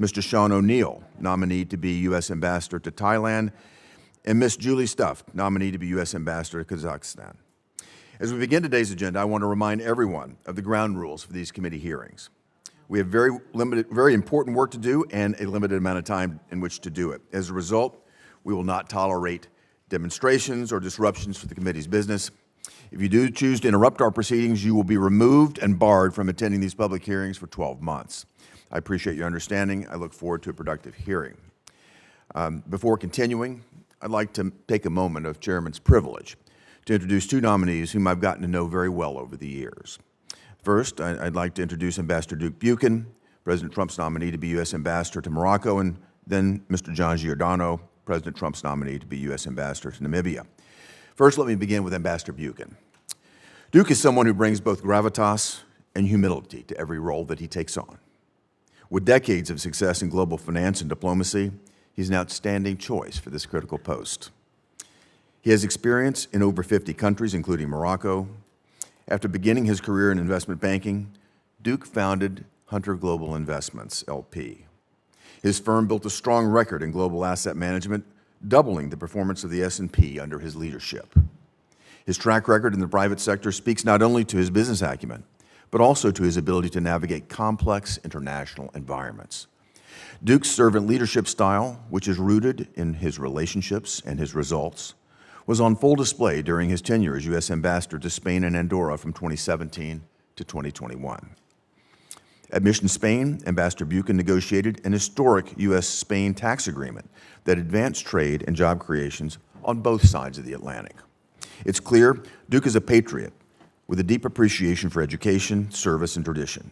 Mr. Sean O'Neill, nominee to be U.S. Ambassador to Thailand, and Ms. Julie Stuff, nominee to be U.S. Ambassador to Kazakhstan. As we begin today's agenda, I want to remind everyone of the ground rules for these committee hearings. We have very important work to do and a limited amount of time in which to do it. As a result, we will not tolerate demonstrations or disruptions to the committee's business. If you do choose to interrupt our proceedings, you will be removed and barred from attending these public hearings for 12 months. I appreciate your understanding. I look forward to a productive hearing. Before continuing, I'd like to take a moment of Chairman's privilege to introduce two nominees whom I've gotten to know very well over the years. First, I'd like to introduce Ambassador Duke Buchanan, President Trump's nominee to be U.S. Ambassador to Morocco, and then Mr. John Gardano, President Trump's nominee to be U.S. Ambassador to Namibia. First, let me begin with Ambassador Buchanan. Duke is someone who brings both gravitas and humility to every role that he takes on. With decades of success in global finance and diplomacy, he's an outstanding choice for this critical post. He has experience in over 50 countries, including Morocco. After beginning his career in investment banking, Duke founded Hunter Global Investments, LP. His firm built a strong record in global asset management, doubling the performance of the S&P under his leadership. His track record in the private sector speaks not only to his business acumen, but also to his ability to navigate complex international environments. Duke's servant leadership style, which is rooted in his relationships and his results, was on full display during his tenure as U.S. Ambassador to Spain and Andorra from 2017 to 2021. At Mission Spain, Ambassador Buchanan negotiated an historic U.S.-Spain tax agreement that advanced trade and job creations on both sides of the Atlantic. It's clear Duke is a patriot with a deep appreciation for education, service, and tradition.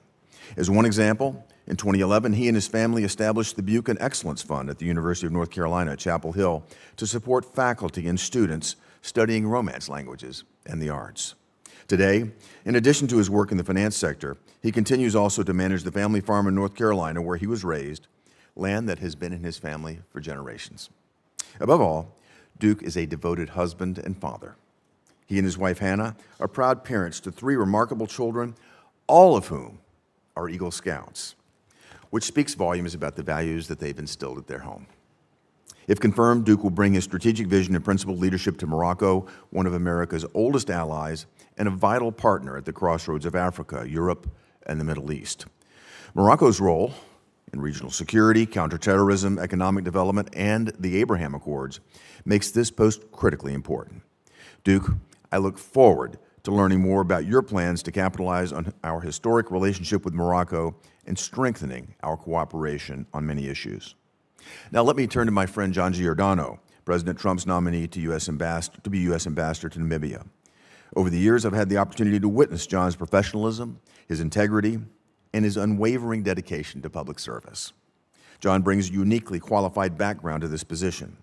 As one example, in 2011, he and his family established the Buchanan Excellence Fund at the University of North Carolina at Chapel Hill to support faculty and students studying Romance languages and the arts. Today, in addition to his work in the finance sector, he continues also to manage the family farm in North Carolina where he was raised, land that has been in his family for generations. Above all, Duke is a devoted husband and father. He and his wife, Hannah, are proud parents to 3 remarkable children, all of whom are Eagle Scouts, which speaks volumes about the values that they've instilled at their home. If confirmed, Duke will bring his strategic vision and principled leadership to Morocco, one of America's oldest allies and a vital partner at the crossroads of Africa, Europe, and the Middle East. Morocco's role in regional security, counterterrorism, economic development, and the Abraham Accords makes this post critically important. Duke, I look forward to learning more about your plans to capitalize on our historic relationship with Morocco and strengthening our cooperation on many issues. Now let me turn to my friend John Gardano, President Trump's nominee to be U.S. Ambassador to Namibia. Over the years, I've had the opportunity to witness John's professionalism, his integrity, and his unwavering dedication to public service. John brings a uniquely qualified background to this position,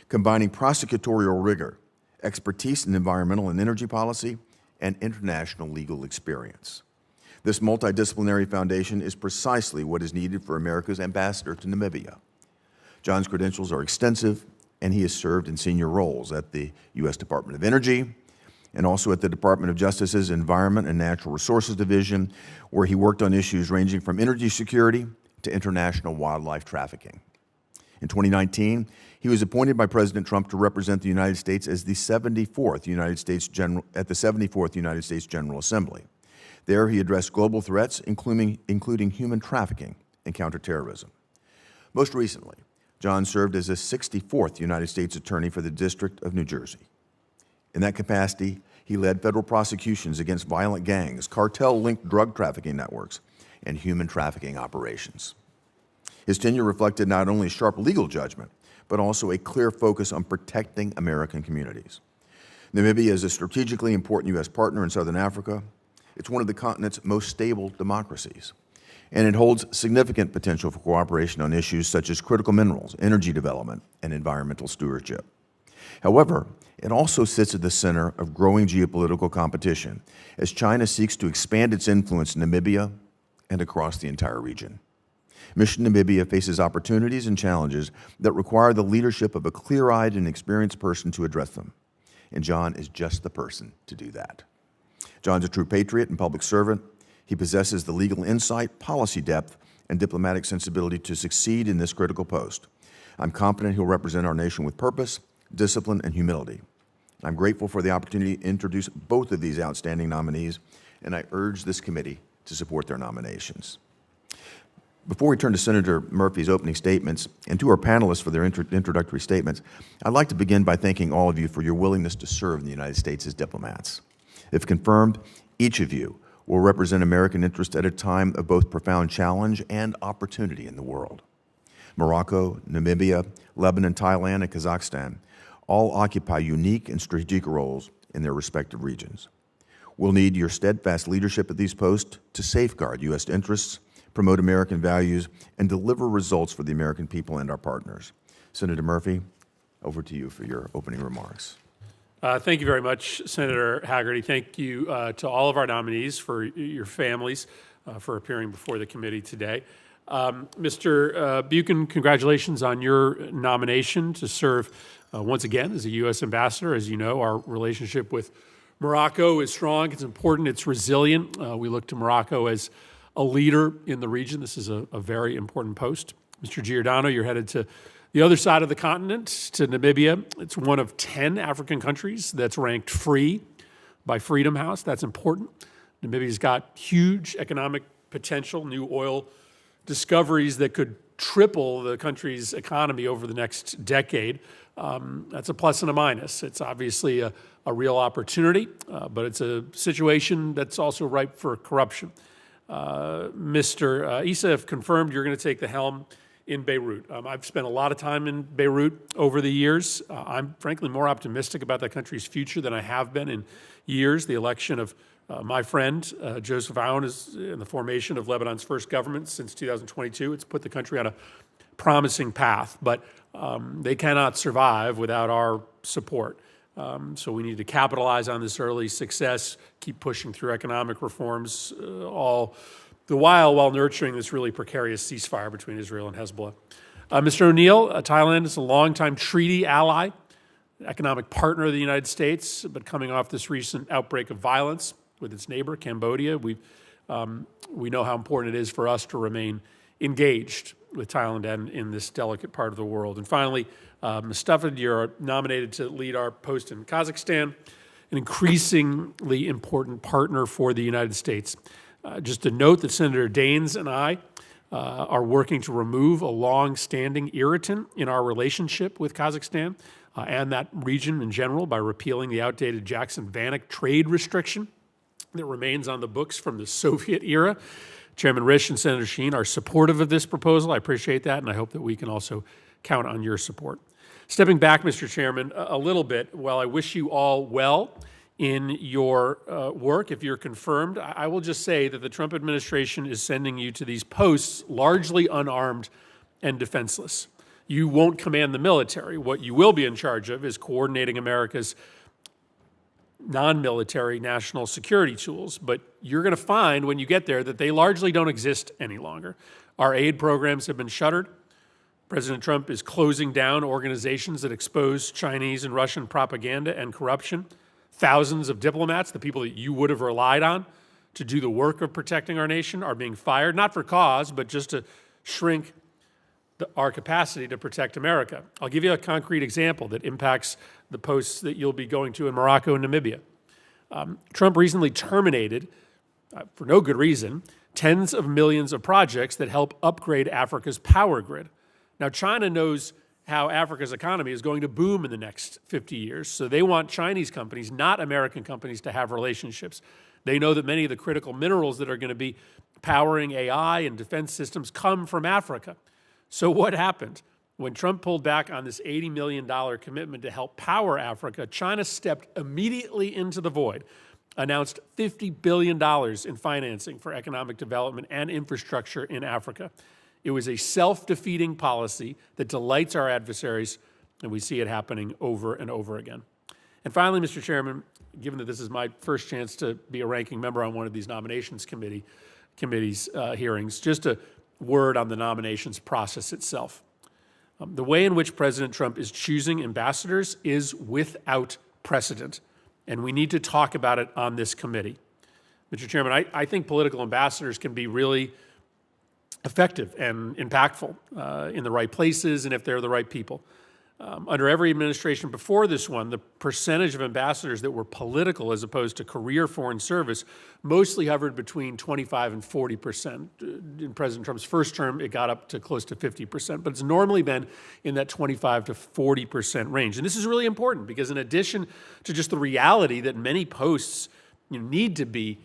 combining prosecutorial rigor, expertise in environmental and energy policy, and international legal experience. This multidisciplinary foundation is precisely what is needed for America's ambassador to Namibia. John's credentials are extensive, and he has served in senior roles at the U.S. Department of Energy and also at the Department of Justice's Environment and Natural Resources Division, where he worked on issues ranging from energy security to international wildlife trafficking. In 2019, he was appointed by President Trump to represent the United States as the 74th United States General Assembly. There, he addressed global threats, including human trafficking and counterterrorism. Most recently, John served as the 64th United States Attorney for the District of New Jersey. In that capacity, he led federal prosecutions against violent gangs, cartel-linked drug trafficking networks, and human trafficking operations. His tenure reflected not only sharp legal judgment, but also a clear focus on protecting American communities. Namibia is a strategically important U.S. partner in Southern Africa. It's one of the continent's most stable democracies, and it holds significant potential for cooperation on issues such as critical minerals, energy development, and environmental stewardship. However, it also sits at the center of growing geopolitical competition as China seeks to expand its influence in Namibia and across the entire region. Mission Namibia faces opportunities and challenges that require the leadership of a clear-eyed and experienced person to address them. And John is just the person to do that. John's a true patriot and public servant. He possesses the legal insight, policy depth, and diplomatic sensibility to succeed in this critical post. I'm confident he'll represent our nation with purpose, discipline, and humility. I'm grateful for the opportunity to introduce both of these outstanding nominees, and I urge this committee to support their nominations. Before we turn to Senator Murphy's opening statements and to our panelists for their introductory statements, I'd like to begin by thanking all of you for your willingness to serve in the United States as diplomats. If confirmed, each of you will represent American interest at a time of both profound challenge and opportunity in the world. Morocco, Namibia, Lebanon, Thailand, and Kazakhstan all occupy unique and strategic roles in their respective regions. We'll need your steadfast leadership at these posts to safeguard U.S. interests, promote American values, and deliver results for the American people and our partners. Senator Murphy, over to you for your opening remarks. Thank you very much, Senator Hagerty. Thank you to all of our nominees, for your families, for appearing before the committee today. Mr. Buchanan, congratulations on your nomination to serve once again as a U.S. ambassador. As you know, our relationship with Morocco is strong, it's important, it's resilient. We look to Morocco as a leader in the region. This is a very important post. Mr. Gardano, you're headed to the other side of the continent, to Namibia. It's one of 10 African countries that's ranked free by Freedom House. That's important. Namibia's got huge economic potential, new oil discoveries that could triple the country's economy over the next decade. That's a plus and a minus. It's obviously a real opportunity, but it's a situation that's also ripe for corruption. Mr. Issa, if confirmed, you're going to take the helm in Beirut. I've spent a lot of time in Beirut over the years. I'm frankly more optimistic about that country's future than I have been in years. The election of my friend, Joseph Aoun, is in the formation of Lebanon's first government since 2022. It's put the country on a promising path, but they cannot survive without our support. So we need to capitalize on this early success, keep pushing through economic reforms, all the while nurturing this really precarious ceasefire between Israel and Hezbollah. Mr. O'Neill, Thailand is a longtime treaty ally, economic partner of the United States, but coming off this recent outbreak of violence with its neighbor, Cambodia, we know how important it is for us to remain engaged with Thailand and in this delicate part of the world. And finally, Mustafa, you're nominated to lead our post in Kazakhstan, an increasingly important partner for the United States. Just to note that Senator Daines and I are working to remove a long-standing irritant in our relationship with Kazakhstan and that region in general by repealing the outdated Jackson-Vanik trade restriction that remains on the books from the Soviet era. Chairman Risch and Senator Sheen are supportive of this proposal. I appreciate that, and I hope that we can also count on your support. Stepping back, Mr. Chairman, a little bit, while I wish you all well in your work, if you're confirmed, I will just say that the Trump administration is sending you to these posts largely unarmed and defenseless. You won't command the military. What you will be in charge of is coordinating America's non-military national security tools, but you're going to find when you get there that they largely don't exist any longer. Our aid programs have been shuttered. President Trump is closing down organizations that expose Chinese and Russian propaganda and corruption. Thousands of diplomats, the people that you would have relied on to do the work of protecting our nation, are being fired, not for cause, but just to shrink our capacity to protect America. I'll give you a concrete example that impacts the posts that you'll be going to in Morocco and Namibia. Trump recently terminated, for no good reason, tens of millions of projects that help upgrade Africa's power grid. Now, China knows how Africa's economy is going to boom in the next 50 years, so they want Chinese companies, not American companies, to have relationships. They know that many of the critical minerals that are going to be powering AI and defense systems come from Africa. So what happened? When Trump pulled back on this $80 million commitment to help power Africa, China stepped immediately into the void, announced $50 billion in financing for economic development and infrastructure in Africa. It was a self-defeating policy that delights our adversaries, and we see it happening over and over again. And finally, Mr. Chairman, given that this is my first chance to be a ranking member on one of these nominations committee's hearings, just a word on the nominations process itself. The way in which President Trump is choosing ambassadors is without precedent, and we need to talk about it on this committee. Mr. Chairman, I think political ambassadors can be really effective and impactful in the right places and if they're the right people. Under every administration before this one, the percentage of ambassadors that were political as opposed to career foreign service mostly hovered between 25 and 40%. In President Trump's first term, it got up to close to 50%, but it's normally been in that 25 to 40% range. And this is really important because in addition to just the reality that many posts need to be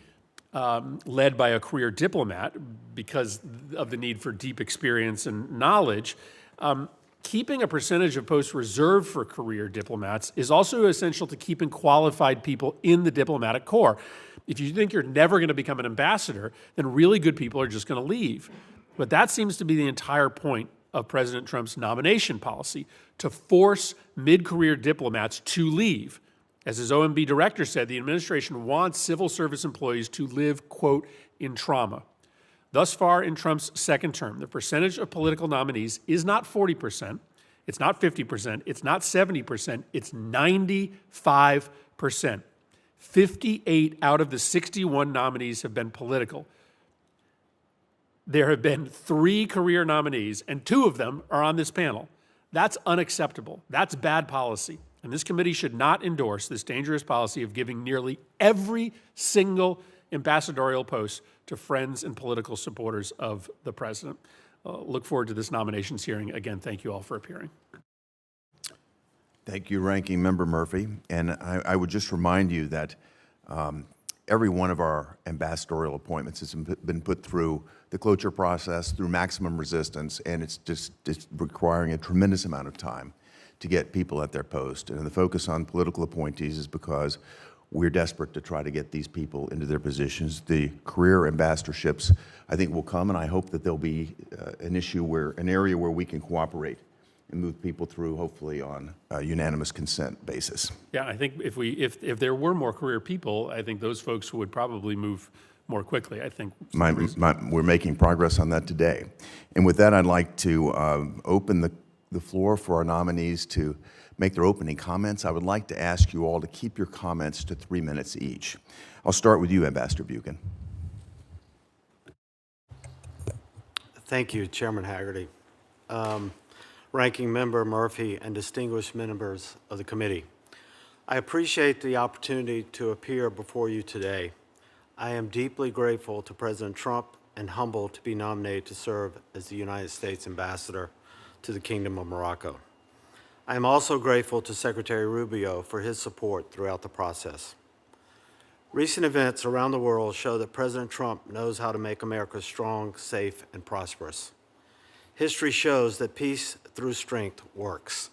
led by a career diplomat because of the need for deep experience and knowledge, keeping a percentage of posts reserved for career diplomats is also essential to keeping qualified people in the diplomatic corps. If you think you're never going to become an ambassador, then really good people are just going to leave. But that seems to be the entire point of President Trump's nomination policy, to force mid-career diplomats to leave. As his OMB director said, the administration wants civil service employees to live, quote, in trauma. Thus far in Trump's second term, the percentage of political nominees is not 40%, it's not 50%, it's not 70%, it's 95%. 58 out of the 61 nominees have been political. There have been 3 career nominees, and 2 of them are on this panel. That's unacceptable. That's bad policy. And this committee should not endorse this dangerous policy of giving nearly every single ambassadorial post to friends and political supporters of the president. Look forward to this nominations hearing. Again, thank you all for appearing. Thank you, Ranking Member Murphy. And I would just remind you that every one of our ambassadorial appointments has been put through the cloture process, through maximum resistance, and it's requiring a tremendous amount of time to get people at their post. And the focus on political appointees is because we're desperate to try to get these people into their positions. The career ambassadorships, I think, will come, and I hope that there'll be an area where we can cooperate and move people through, hopefully, on a unanimous consent basis. Yeah, I think if there were more career people, I think those folks would probably move more quickly. I think we're making progress on that today. And with that, I'd like to open the floor for our nominees to make their opening comments. I would like to ask you all to keep your comments to 3 minutes each. I'll start with you, Ambassador Buchanan. Thank you, Chairman Hagerty, Ranking Member Murphy, and distinguished members of the committee. I appreciate the opportunity to appear before you today. I am deeply grateful to President Trump and humbled to be nominated to serve as the United States Ambassador to the Kingdom of Morocco. I am also grateful to Secretary Rubio for his support throughout the process. Recent events around the world show that President Trump knows how to make America strong, safe, and prosperous. History shows that peace through strength works.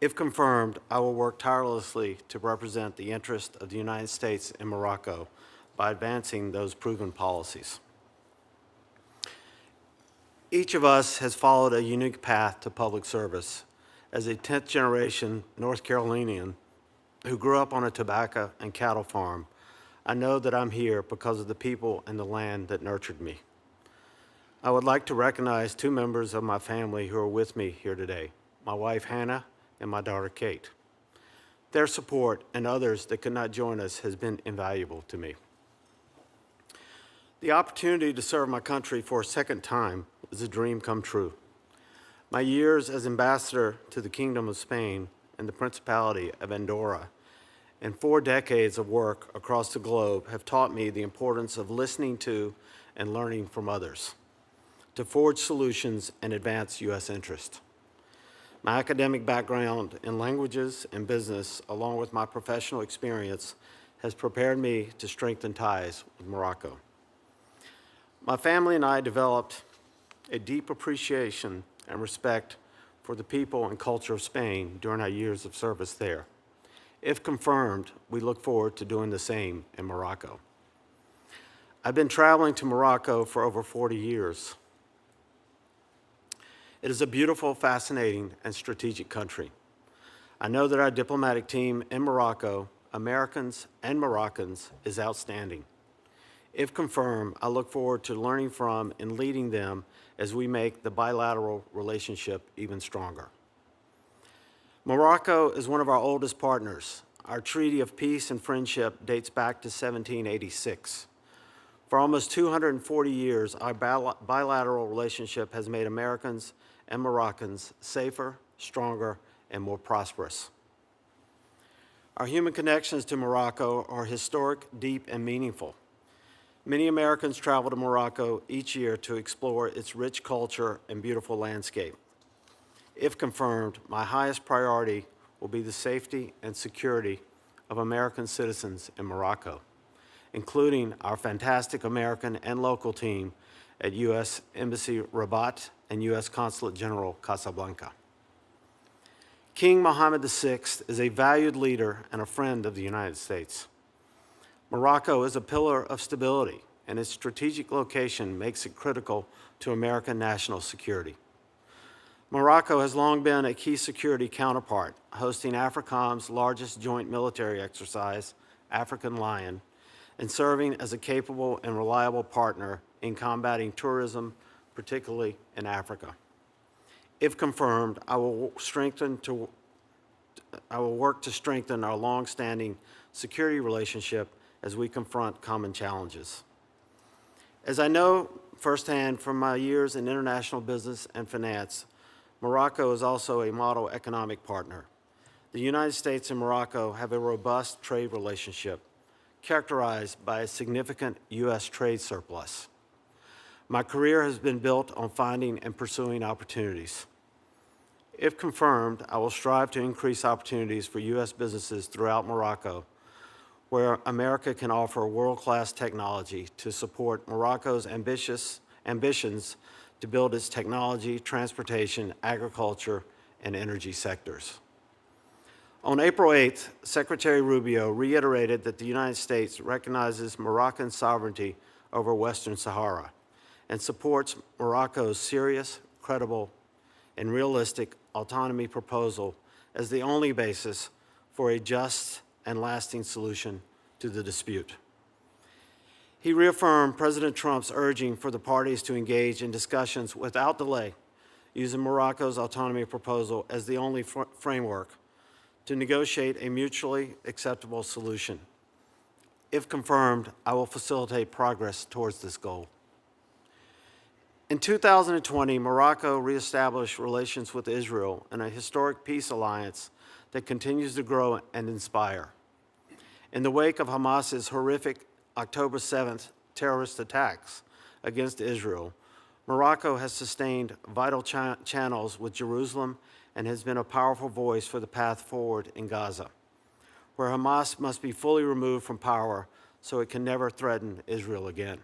If confirmed, I will work tirelessly to represent the interest of the United States and Morocco by advancing those proven policies. Each of us has followed a unique path to public service. As a 10th generation North Carolinian who grew up on a tobacco and cattle farm, I know that I'm here because of the people and the land that nurtured me. I would like to recognize 2 members of my family who are with me here today, my wife Hannah and my daughter Kate. Their support and others that could not join us has been invaluable to me. The opportunity to serve my country for a second time is a dream come true. My years as ambassador to the Kingdom of Spain and the Principality of Andorra and 4 decades of work across the globe have taught me the importance of listening to and learning from others to forge solutions and advance U.S. interest. My academic background in languages and business, along with my professional experience, has prepared me to strengthen ties with Morocco. My family and I developed a deep appreciation and respect for the people and culture of Spain during our years of service there. If confirmed, we look forward to doing the same in Morocco. I've been traveling to Morocco for over 40 years. It is a beautiful, fascinating, and strategic country. I know that our diplomatic team in Morocco, Americans and Moroccans, is outstanding. If confirmed, I look forward to learning from and leading them as we make the bilateral relationship even stronger. Morocco is one of our oldest partners. Our Treaty of Peace and Friendship dates back to 1786. For almost 240 years, our bilateral relationship has made Americans and Moroccans safer, stronger, and more prosperous. Our human connections to Morocco are historic, deep, and meaningful. Many Americans travel to Morocco each year to explore its rich culture and beautiful landscape. If confirmed, my highest priority will be the safety and security of American citizens in Morocco, including our fantastic American and local team at U.S. Embassy Rabat and U.S. Consulate General Casablanca. King Mohammed VI is a valued leader and a friend of the United States. Morocco is a pillar of stability, and its strategic location makes it critical to American national security. Morocco has long been a key security counterpart, hosting AFRICOM's largest joint military exercise, African Lion, and serving as a capable and reliable partner in combating tourism, particularly in Africa. If confirmed, I will work to strengthen our long-standing security relationship as we confront common challenges. As I know firsthand from my years in international business and finance, Morocco is also a model economic partner. The United States and Morocco have a robust trade relationship characterized by a significant U.S. trade surplus. My career has been built on finding and pursuing opportunities. If confirmed, I will strive to increase opportunities for U.S. businesses throughout Morocco, where America can offer world-class technology to support Morocco's ambitions to build its technology, transportation, agriculture, and energy sectors. On April 8th, Secretary Rubio reiterated that the United States recognizes Moroccan sovereignty over Western Sahara and supports Morocco's serious, credible, and realistic autonomy proposal as the only basis for a just and lasting solution to the dispute. He reaffirmed President Trump's urging for the parties to engage in discussions without delay, using Morocco's autonomy proposal as the only framework to negotiate a mutually acceptable solution. If confirmed, I will facilitate progress towards this goal. In 2020, Morocco reestablished relations with Israel in a historic peace alliance that continues to grow and inspire. In the wake of Hamas's horrific October 7th terrorist attacks against Israel, Morocco has sustained vital channels with Jerusalem and has been a powerful voice for the path forward in Gaza, where Hamas must be fully removed from power so it can never threaten Israel again.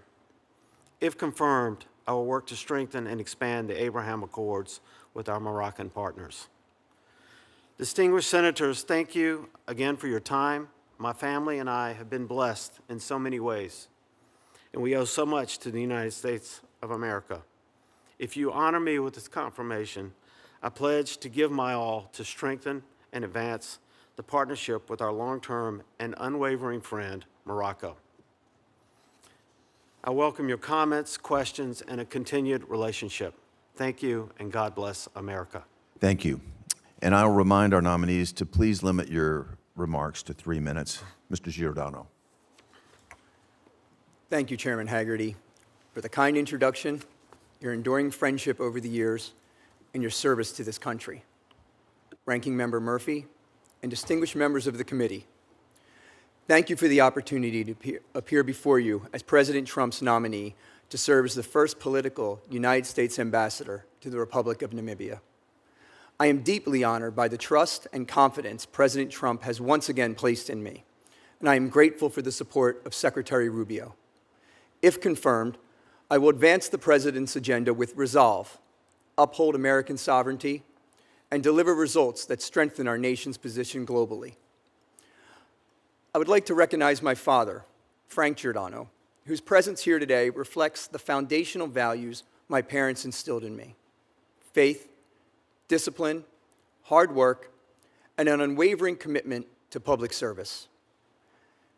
If confirmed, I will work to strengthen and expand the Abraham Accords with our Moroccan partners. Distinguished senators, thank you again for your time. My family and I have been blessed in so many ways, and we owe so much to the United States of America. If you honor me with this confirmation, I pledge to give my all to strengthen and advance the partnership with our long-term and unwavering friend, Morocco. I welcome your comments, questions, and a continued relationship. Thank you, and God bless America. Thank you. And I'll remind our nominees to please limit your remarks to 3 minutes. Mr. Gardano. Thank you, Chairman Hagerty, for the kind introduction, your enduring friendship over the years, and your service to this country. Ranking Member Murphy, and distinguished members of the committee, thank you for the opportunity to appear before you as President Trump's nominee to serve as the first political United States ambassador to the Republic of Namibia. I am deeply honored by the trust and confidence President Trump has once again placed in me, and I am grateful for the support of Secretary Rubio. If confirmed, I will advance the President's agenda with resolve, uphold American sovereignty, and deliver results that strengthen our nation's position globally. I would like to recognize my father, Frank Gardano, whose presence here today reflects the foundational values my parents instilled in me: faith, discipline, hard work, and an unwavering commitment to public service.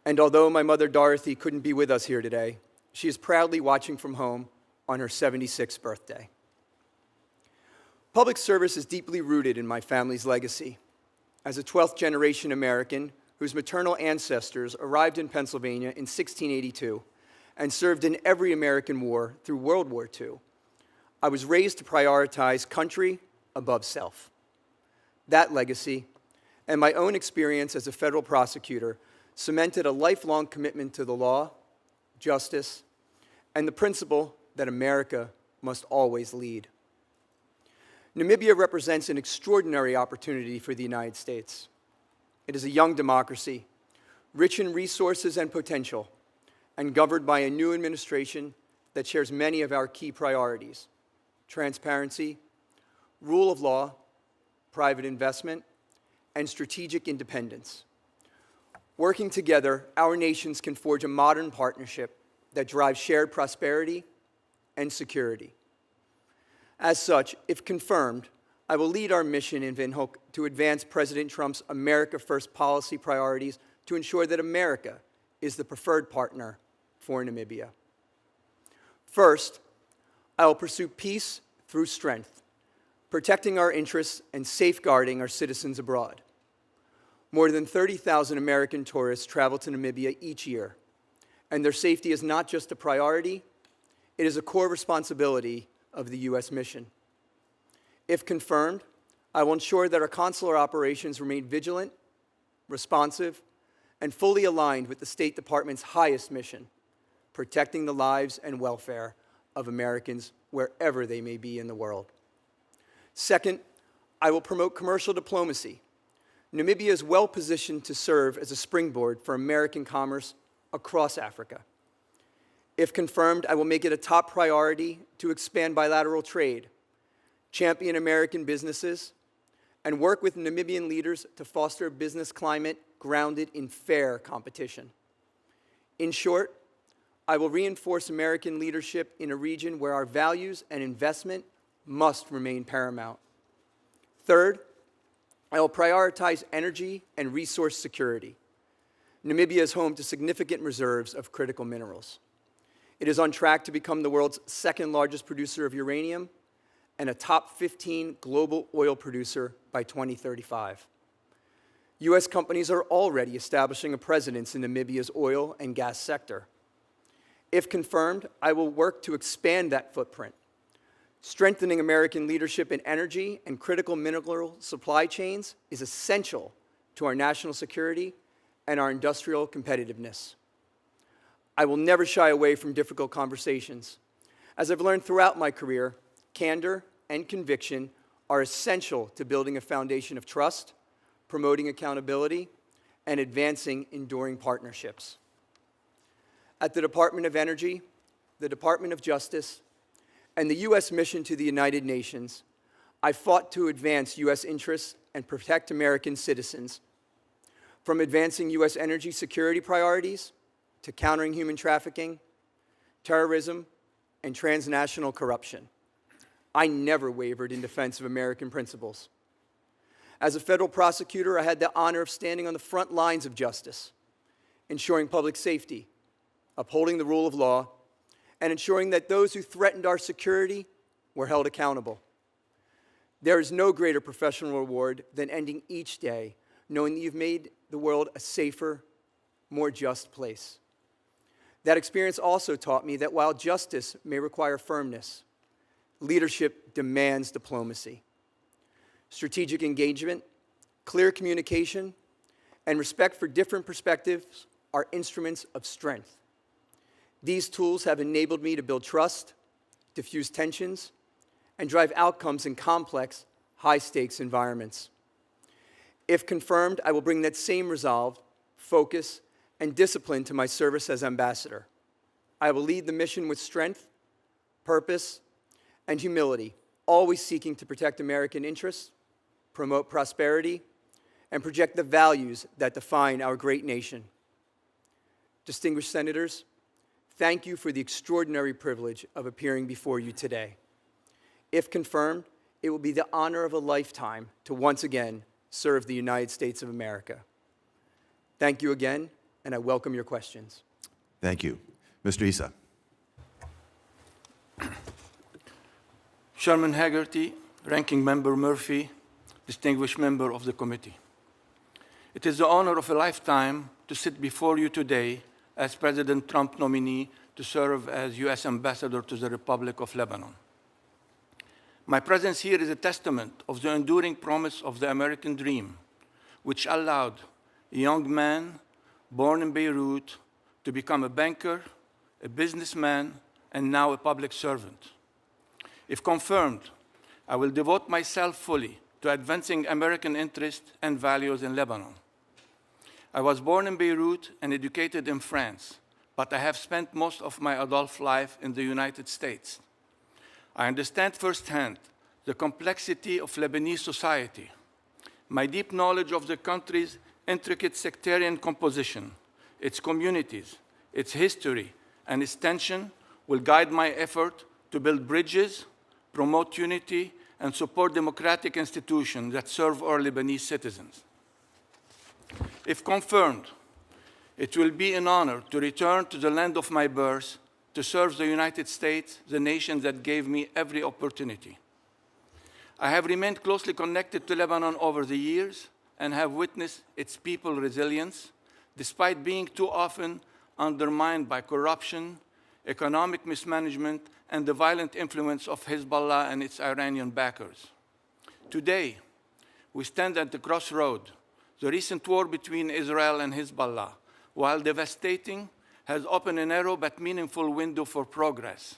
And although my mother, Dorothy, couldn't be with us here today, she is proudly watching from home on her 76th birthday. Public service is deeply rooted in my family's legacy. As a 12th-generation American whose maternal ancestors arrived in Pennsylvania in 1682 and served in every American war through World War II, I was raised to prioritize country above self. That legacy and my own experience as a federal prosecutor cemented a lifelong commitment to the law, justice, and the principle that America must always lead. Namibia represents an extraordinary opportunity for the United States. It is a young democracy, rich in resources and potential, and governed by a new administration that shares many of our key priorities: transparency, rule of law, private investment, and strategic independence. Working together, our nations can forge a modern partnership that drives shared prosperity and security. As such, if confirmed, I will lead our mission in Windhoek to advance President Trump's America First policy priorities to ensure that America is the preferred partner for Namibia. First, I will pursue peace through strength, protecting our interests and safeguarding our citizens abroad. More than 30,000 American tourists travel to Namibia each year, and their safety is not just a priority, it is a core responsibility of the U.S. mission. If confirmed, I will ensure that our consular operations remain vigilant, responsive, and fully aligned with the State Department's highest mission, protecting the lives and welfare of Americans wherever they may be in the world. Second, I will promote commercial diplomacy. Namibia is well positioned to serve as a springboard for American commerce across Africa. If confirmed, I will make it a top priority to expand bilateral trade, champion American businesses, and work with Namibian leaders to foster a business climate grounded in fair competition. In short, I will reinforce American leadership in a region where our values and investment must remain paramount. Third, I will prioritize energy and resource security. Namibia is home to significant reserves of critical minerals. It is on track to become the world's second largest producer of uranium and a top 15 global oil producer by 2035. U.S. companies are already establishing a presence in Namibia's oil and gas sector. If confirmed, I will work to expand that footprint. Strengthening American leadership in energy and critical mineral supply chains is essential to our national security and our industrial competitiveness. I will never shy away from difficult conversations. As I've learned throughout my career, candor and conviction are essential to building a foundation of trust, promoting accountability, and advancing enduring partnerships. At the Department of Energy, the Department of Justice, and the U.S. mission to the United Nations, I fought to advance U.S. interests and protect American citizens, from advancing U.S. energy security priorities to countering human trafficking, terrorism, and transnational corruption. I never wavered in defense of American principles. As a federal prosecutor, I had the honor of standing on the front lines of justice, ensuring public safety, upholding the rule of law, and ensuring that those who threatened our security were held accountable. There is no greater professional reward than ending each day knowing that you've made the world a safer, more just place. That experience also taught me that while justice may require firmness, leadership demands diplomacy. Strategic engagement, clear communication, and respect for different perspectives are instruments of strength. These tools have enabled me to build trust, diffuse tensions, and drive outcomes in complex, high-stakes environments. If confirmed, I will bring that same resolve, focus, and discipline to my service as ambassador. I will lead the mission with strength, purpose, and humility, always seeking to protect American interests, promote prosperity, and project the values that define our great nation. Distinguished senators, thank you for the extraordinary privilege of appearing before you today. If confirmed, it will be the honor of a lifetime to once again serve the United States of America. Thank you again, and I welcome your questions. Thank you. Mr. Issa. Chairman Hagerty, Ranking Member Murphy, distinguished member of the committee. It is the honor of a lifetime to sit before you today as President Trump nominee to serve as U.S. Ambassador to the Republic of Lebanon. My presence here is a testament of the enduring promise of the American dream, which allowed a young man born in Beirut to become a banker, a businessman, and now a public servant. If confirmed, I will devote myself fully to advancing American interests and values in Lebanon. I was born in Beirut and educated in France, but I have spent most of my adult life in the United States. I understand firsthand the complexity of Lebanese society. My deep knowledge of the country's intricate sectarian composition, its communities, its history, and its tension will guide my effort to build bridges, promote unity, and support democratic institutions that serve our Lebanese citizens. If confirmed, it will be an honor to return to the land of my birth to serve the United States, the nation that gave me every opportunity. I have remained closely connected to Lebanon over the years and have witnessed its people's resilience, despite being too often undermined by corruption, economic mismanagement, and the violent influence of Hezbollah and its Iranian backers. Today, we stand at the crossroad. The recent war between Israel and Hezbollah, while devastating, has opened a narrow but meaningful window for progress.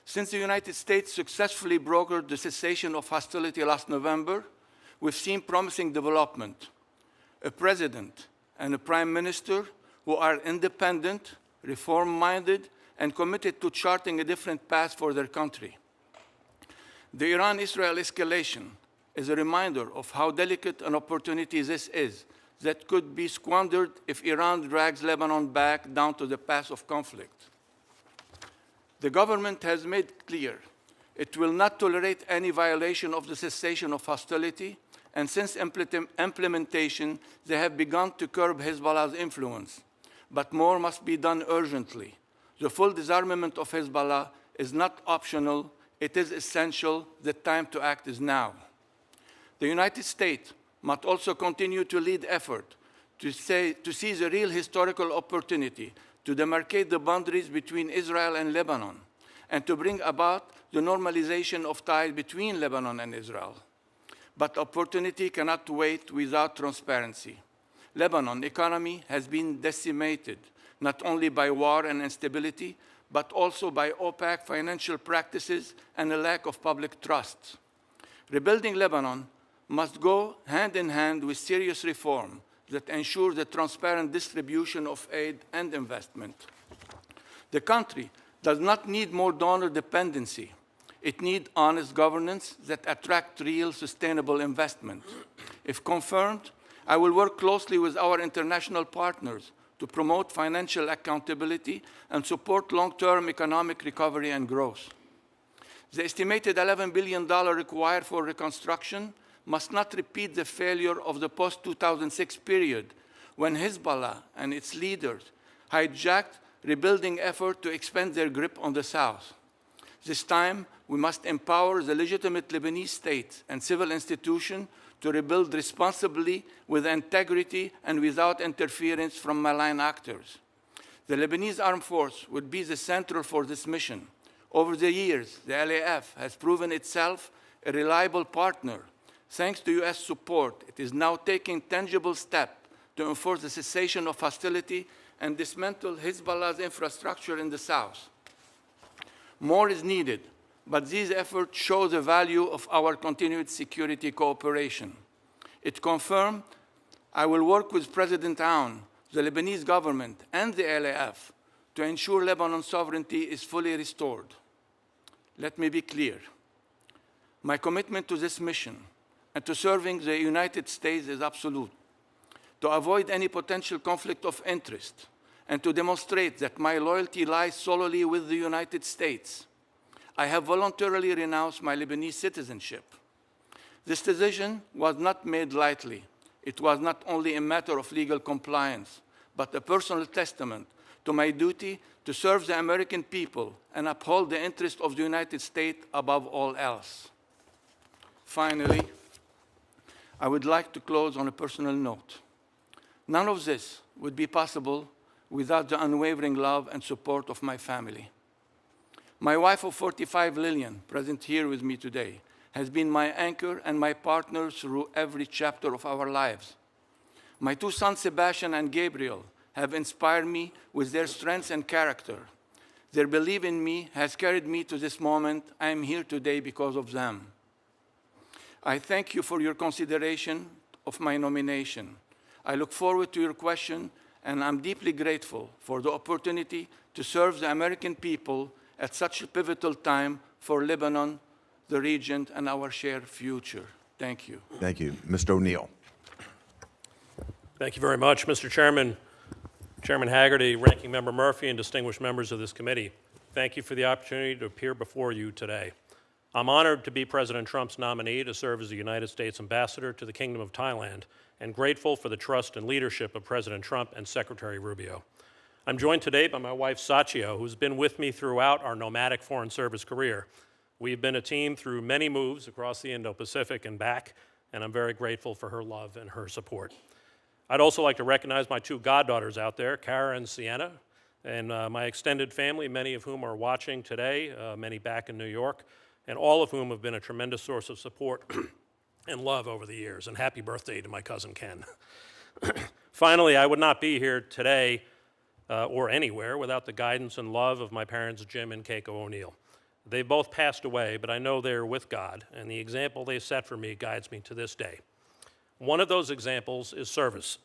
Since the United States successfully brokered the cessation of hostility last November, we've seen promising development. A president and a prime minister who are independent, reform-minded, and committed to charting a different path for their country. The Iran-Israel escalation is a reminder of how delicate an opportunity this is that could be squandered if Iran drags Lebanon back down to the path of conflict. The government has made clear it will not tolerate any violation of the cessation of hostility, and since implementation, they have begun to curb Hezbollah's influence. But more must be done urgently. The full disarmament of Hezbollah is not optional, it is essential. The time to act is now. The United States must also continue to lead effort to seize a real historical opportunity to demarcate the boundaries between Israel and Lebanon, and to bring about the normalization of ties between Lebanon and Israel. But opportunity cannot wait without transparency. Lebanon's economy has been decimated, not only by war and instability, but also by opaque financial practices and a lack of public trust. Rebuilding Lebanon must go hand in hand with serious reform that ensure the transparent distribution of aid and investment. The country does not need more donor dependency. It needs honest governance that attracts real sustainable investment. If confirmed, I will work closely with our international partners to promote financial accountability and support long-term economic recovery and growth. The estimated $11 billion required for reconstruction must not repeat the failure of the post-2006 period when Hezbollah and its leaders hijacked rebuilding effort to expand their grip on the South. This time, we must empower the legitimate Lebanese state and civil institutions to rebuild responsibly with integrity and without interference from malign actors. The Lebanese armed force would be the central for this mission. Over the years, the LAF has proven itself a reliable partner. Thanks to U.S. support, it is now taking tangible steps to enforce the cessation of hostility and dismantle Hezbollah's infrastructure in the south. More is needed, but these efforts show the value of our continued security cooperation. It confirms I will work with President Aoun, the Lebanese government, and the LAF to ensure Lebanon's sovereignty is fully restored. Let me be clear. My commitment to this mission and to serving the United States is absolute. To avoid any potential conflict of interest and to demonstrate that my loyalty lies solely with the United States, I have voluntarily renounced my Lebanese citizenship. This decision was not made lightly. It was not only a matter of legal compliance, but a personal testament to my duty to serve the American people and uphold the interests of the United States above all else. Finally, I would like to close on a personal note. None of this would be possible without the unwavering love and support of my family. My wife of 45, Lillian, present here with me today, has been my anchor and my partner through every chapter of our lives. My two sons, Sebastian and Gabriel, have inspired me with their strengths and character. Their belief in me has carried me to this moment. I am here today because of them. I thank you for your consideration of my nomination. I look forward to your question, and I'm deeply grateful for the opportunity to serve the American people at such a pivotal time for Lebanon, the region, and our shared future. Thank you. Thank you. Mr. O'Neill. Thank you very much, Mr. Chairman, Chairman Hagerty, Ranking Member Murphy, and distinguished members of this committee. Thank you for the opportunity to appear before you today. I'm honored to be President Trump's nominee to serve as the United States Ambassador to the Kingdom of Thailand, and grateful for the trust and leadership of President Trump and Secretary Rubio. I'm joined today by my wife, Satya, who's been with me throughout our nomadic Foreign Service career. We've been a team through many moves across the Indo-Pacific and back, and I'm very grateful for her love and her support. I'd also like to recognize my two goddaughters out there, Kara and Sienna, and my extended family, many of whom are watching today, many back in New York, and all of whom have been a tremendous source of support and love over the years. And happy birthday to my cousin Ken. Finally, I would not be here today or anywhere without the guidance and love of my parents, Jim and Keiko O'Neill. They both passed away, but I know they're with God, and the example they set for me guides me to this day. One of those examples is service.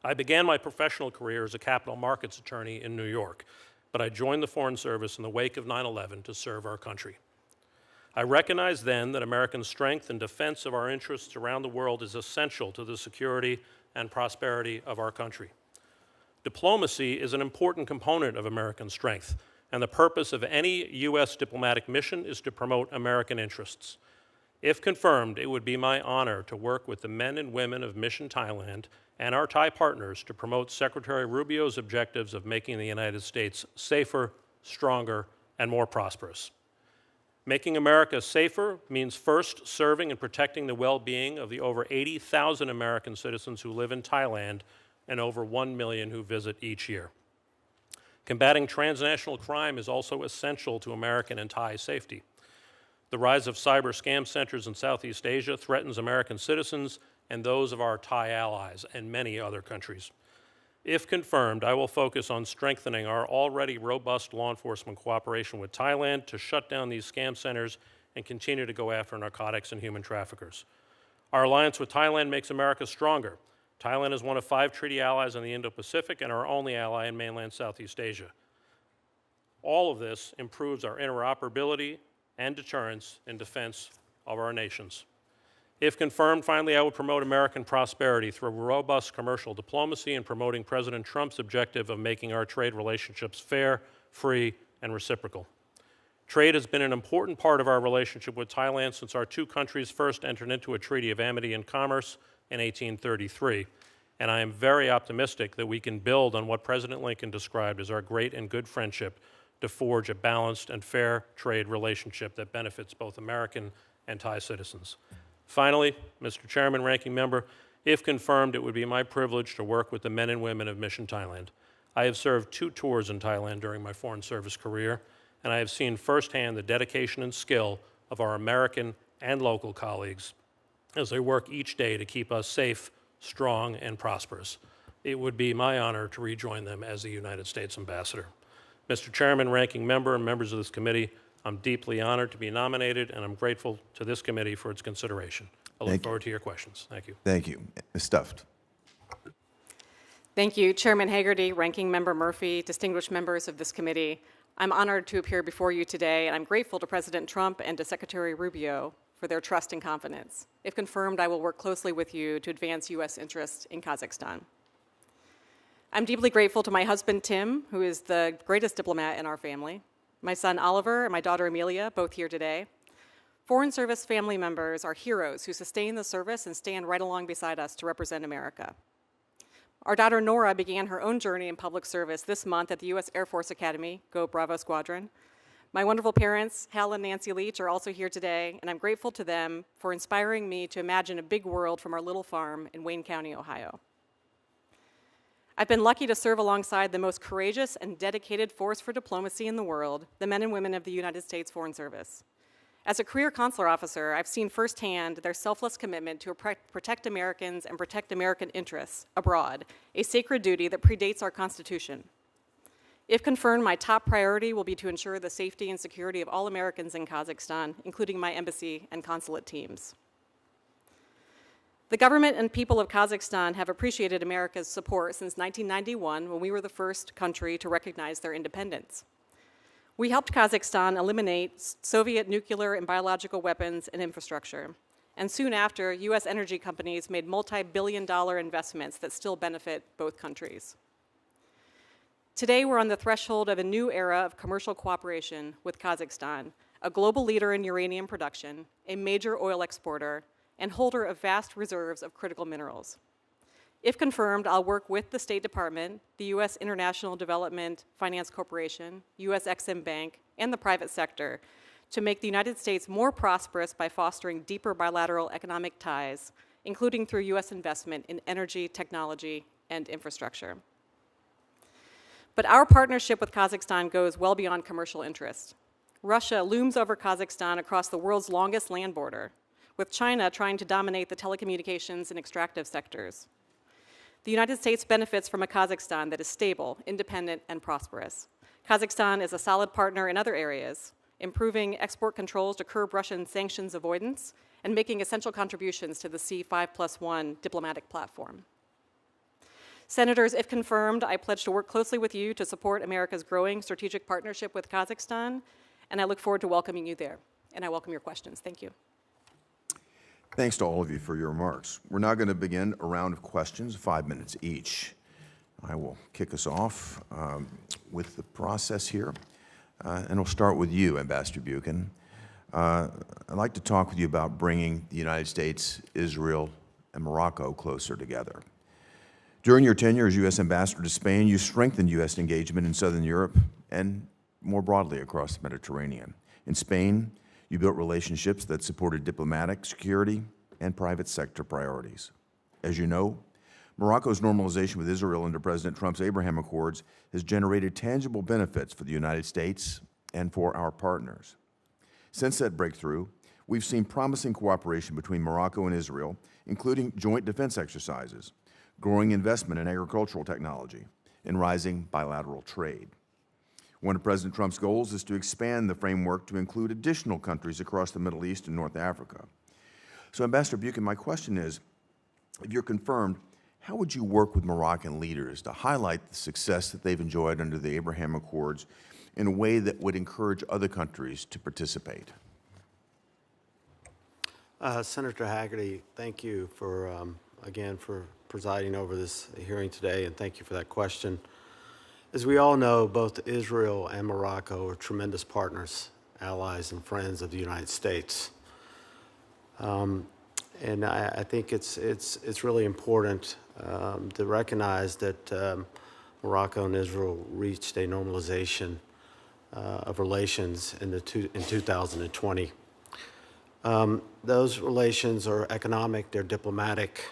I began my professional career as a capital markets attorney in New York, but I joined the Foreign Service in the wake of 9/11 to serve our country. I recognized then that American strength and defense of our interests around the world is essential to the security and prosperity of our country. Diplomacy is an important component of American strength, and the purpose of any U.S. diplomatic mission is to promote American interests. If confirmed, it would be my honor to work with the men and women of Mission Thailand and our Thai partners to promote Secretary Rubio's objectives of making the United States safer, stronger, and more prosperous. Making America safer means first serving and protecting the well-being of the over 80,000 American citizens who live in Thailand and over 1 million who visit each year. Combating transnational crime is also essential to American and Thai safety. The rise of cyber scam centers in Southeast Asia threatens American citizens and those of our Thai allies and many other countries. If confirmed, I will focus on strengthening our already robust law enforcement cooperation with Thailand to shut down these scam centers and continue to go after narcotics and human traffickers. Our alliance with Thailand makes America stronger. Thailand is one of 5 treaty allies in the Indo-Pacific and our only ally in mainland Southeast Asia. All of this improves our interoperability and deterrence in defense of our nations. If confirmed, finally, I will promote American prosperity through robust commercial diplomacy and promoting President Trump's objective of making our trade relationships fair, free, and reciprocal. Trade has been an important part of our relationship with Thailand since our two countries first entered into a treaty of amity and commerce in 1833, and I am very optimistic that we can build on what President Lincoln described as our great and good friendship to forge a balanced and fair trade relationship that benefits both American and Thai citizens. Finally, Mr. Chairman, Ranking Member, if confirmed, it would be my privilege to work with the men and women of Mission Thailand. I have served 2 tours in Thailand during my Foreign Service career, and I have seen firsthand the dedication and skill of our American and local colleagues as they work each day to keep us safe, strong, and prosperous. It would be my honor to rejoin them as the United States Ambassador. Mr. Chairman, Ranking Member, and members of this committee, I'm deeply honored to be nominated, and I'm grateful to this committee for its consideration. I look forward to your questions. Thank you. Thank you. Ms. Stuft. Thank you, Chairman Hagerty, Ranking Member Murphy, distinguished members of this committee. I'm honored to appear before you today, and I'm grateful to President Trump and to Secretary Rubio for their trust and confidence. If confirmed, I will work closely with you to advance U.S. interests in Kazakhstan. I'm deeply grateful to my husband, Tim, who is the greatest diplomat in our family, my son, Oliver, and my daughter, Amelia, both here today. Foreign Service family members are heroes who sustain the service and stand right along beside us to represent America. Our daughter, Nora, began her own journey in public service this month at the U.S. Air Force Academy, Go Bravo Squadron. My wonderful parents, Hal and Nancy Leach, are also here today, and I'm grateful to them for inspiring me to imagine a big world from our little farm in Wayne County, Ohio. I've been lucky to serve alongside the most courageous and dedicated force for diplomacy in the world, the men and women of the United States Foreign Service. As a career consular officer, I've seen firsthand their selfless commitment to protect Americans and protect American interests abroad, a sacred duty that predates our Constitution. If confirmed, my top priority will be to ensure the safety and security of all Americans in Kazakhstan, including my embassy and consulate teams. The government and people of Kazakhstan have appreciated America's support since 1991, when we were the first country to recognize their independence. We helped Kazakhstan eliminate Soviet nuclear and biological weapons and infrastructure. And soon after, US energy companies made multi-billion-dollar investments that still benefit both countries. Today, we're on the threshold of a new era of commercial cooperation with Kazakhstan, a global leader in uranium production, a major oil exporter, and holder of vast reserves of critical minerals. If confirmed, I'll work with the State Department, the U.S. International Development Finance Corporation, U.S. Exim Bank, and the private sector to make the United States more prosperous by fostering deeper bilateral economic ties, including through U.S. investment in energy, technology, and infrastructure. But our partnership with Kazakhstan goes well beyond commercial interest. Russia looms over Kazakhstan across the world's longest land border, with China trying to dominate the telecommunications and extractive sectors. The United States benefits from a Kazakhstan that is stable, independent, and prosperous. Kazakhstan is a solid partner in other areas, improving export controls to curb Russian sanctions avoidance, and making essential contributions to the C5+1 diplomatic platform. Senators, if confirmed, I pledge to work closely with you to support America's growing strategic partnership with Kazakhstan, and I look forward to welcoming you there. And I welcome your questions. Thank you. Thanks to all of you for your remarks. We're now going to begin a round of questions, 5 minutes each. I will kick us off with the process here, and we'll start with you, Ambassador Buchanan. I'd like to talk with you about bringing the United States, Israel, and Morocco closer together. During your tenure as U.S. Ambassador to Spain, you strengthened U.S. engagement in Southern Europe and more broadly across the Mediterranean. In Spain, you built relationships that supported diplomatic, security, and private sector priorities. As you know, Morocco's normalization with Israel under President Trump's Abraham Accords has generated tangible benefits for the United States and for our partners. Since that breakthrough, we've seen promising cooperation between Morocco and Israel, including joint defense exercises, growing investment in agricultural technology, and rising bilateral trade. One of President Trump's goals is to expand the framework to include additional countries across the Middle East and North Africa. So, Ambassador Buchanan, my question is, if you're confirmed, how would you work with Moroccan leaders to highlight the success that they've enjoyed under the Abraham Accords in a way that would encourage other countries to participate? Senator Hagerty, thank you for, again, for presiding over this hearing today, and thank you for that question. As we all know, both Israel and Morocco are tremendous partners, allies, and friends of the United States. And I think it's really important to recognize that Morocco and Israel reached a normalization of relations in 2020. Those relations are economic, they're diplomatic,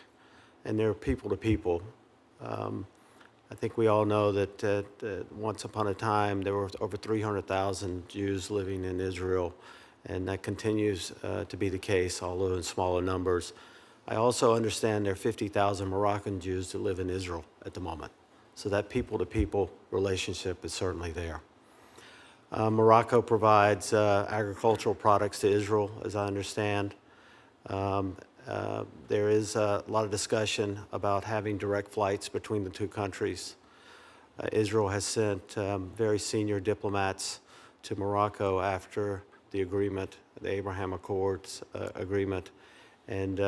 and they're people to people. I think we all know that once upon a time there were over 300,000 Jews living in Israel, and that continues to be the case, although in smaller numbers. I also understand there are 50,000 Moroccan Jews that live in Israel at the moment. So that people-to-people relationship is certainly there. Morocco provides agricultural products to Israel, as I understand. There is a lot of discussion about having direct flights between the two countries. Israel has sent very senior diplomats to Morocco after the agreement, the Abraham Accords agreement. And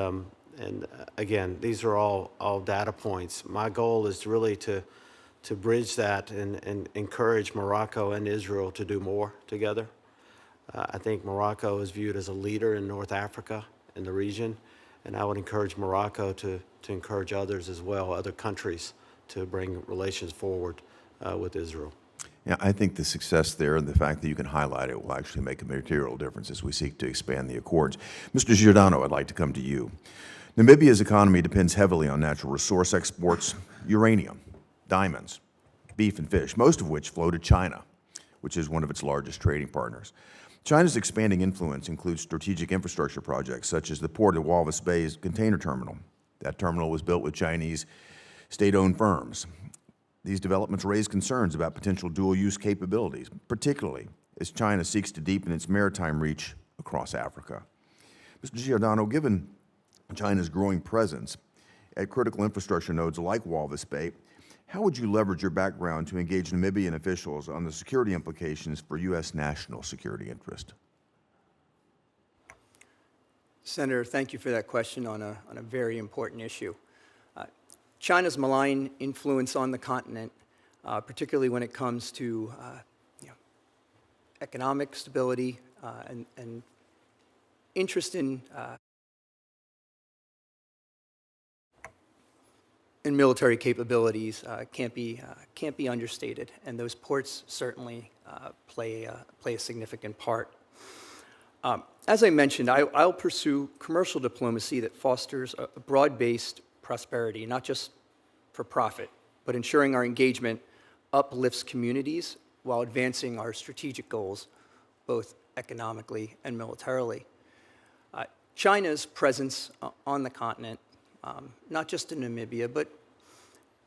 again, these are all data points. My goal is really to bridge that and encourage Morocco and Israel to do more together. I think Morocco is viewed as a leader in North Africa, in the region, and I would encourage Morocco to encourage others as well, other countries, to bring relations forward with Israel. Yeah, I think the success there and the fact that you can highlight it will actually make a material difference as we seek to expand the accords. Mr. Gardano, I'd like to come to you. Namibia's economy depends heavily on natural resource exports, uranium, diamonds, beef and fish, most of which flow to China, which is one of its largest trading partners. China's expanding influence includes strategic infrastructure projects such as the Port of Walvis Bay's container terminal. That terminal was built with Chinese state-owned firms. These developments raise concerns about potential dual-use capabilities, particularly as China seeks to deepen its maritime reach across Africa. Mr. Giordano, given China's growing presence at critical infrastructure nodes like Walvis Bay, how would you leverage your background to engage Namibian officials on the security implications for U.S. national security interest? Senator, thank you for that question on a very important issue. China's malign influence on the continent, particularly when it comes to economic stability and interest in military capabilities, can't be understated, and those ports certainly play a significant part. As I mentioned, I'll pursue commercial diplomacy that fosters a broad-based prosperity, not just for profit, but ensuring our engagement uplifts communities while advancing our strategic goals, both economically and militarily. China's presence on the continent, not just in Namibia, but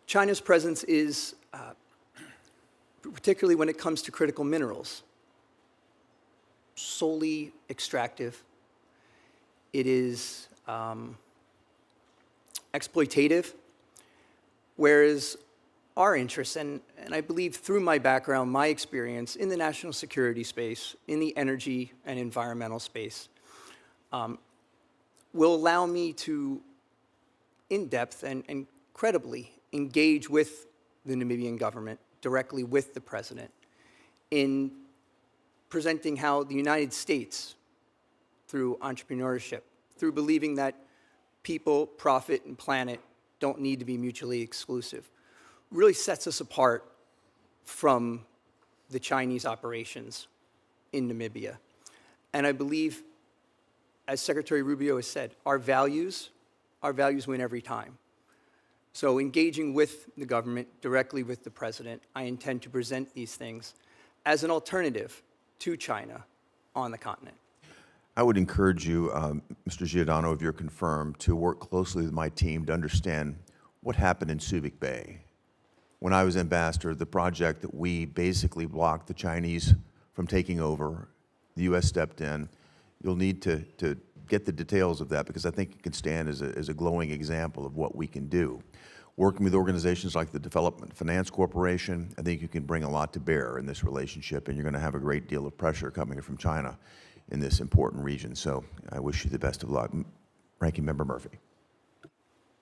China's presence is, particularly when it comes to critical minerals, solely extractive. It is exploitative, whereas our interests, and I believe through my background, my experience in the national security space, in the energy and environmental space, will allow me to, in depth and credibly, engage with the Namibian government, directly with the president, in presenting how the United States, through entrepreneurship, through believing that people, profit, and planet don't need to be mutually exclusive, really sets us apart from the Chinese operations in Namibia. And I believe, as Secretary Rubio has said, our values win every time. So engaging with the government, directly with the president, I intend to present these things as an alternative to China on the continent. I would encourage you, Mr. Giordano, if you're confirmed, to work closely with my team to understand what happened in Subic Bay. When I was ambassador, the project that we basically blocked the Chinese from taking over, the U.S. stepped in. You'll need to get the details of that because I think it can stand as a glowing example of what we can do. Working with organizations like the Development Finance Corporation, I think you can bring a lot to bear in this relationship, and you're going to have a great deal of pressure coming from China in this important region. So I wish you the best of luck. Ranking Member Murphy.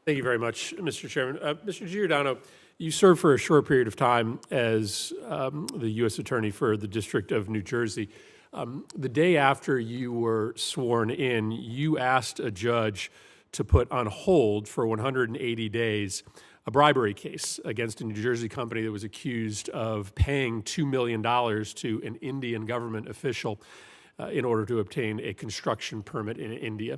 Thank you very much, Mr. Chairman. Mr. Giordano, you served for a short period of time as the U.S. Attorney for the District of New Jersey. The day after you were sworn in, you asked a judge to put on hold for 180 days a bribery case against a New Jersey company that was accused of paying $2 million to an Indian government official in order to obtain a construction permit in India.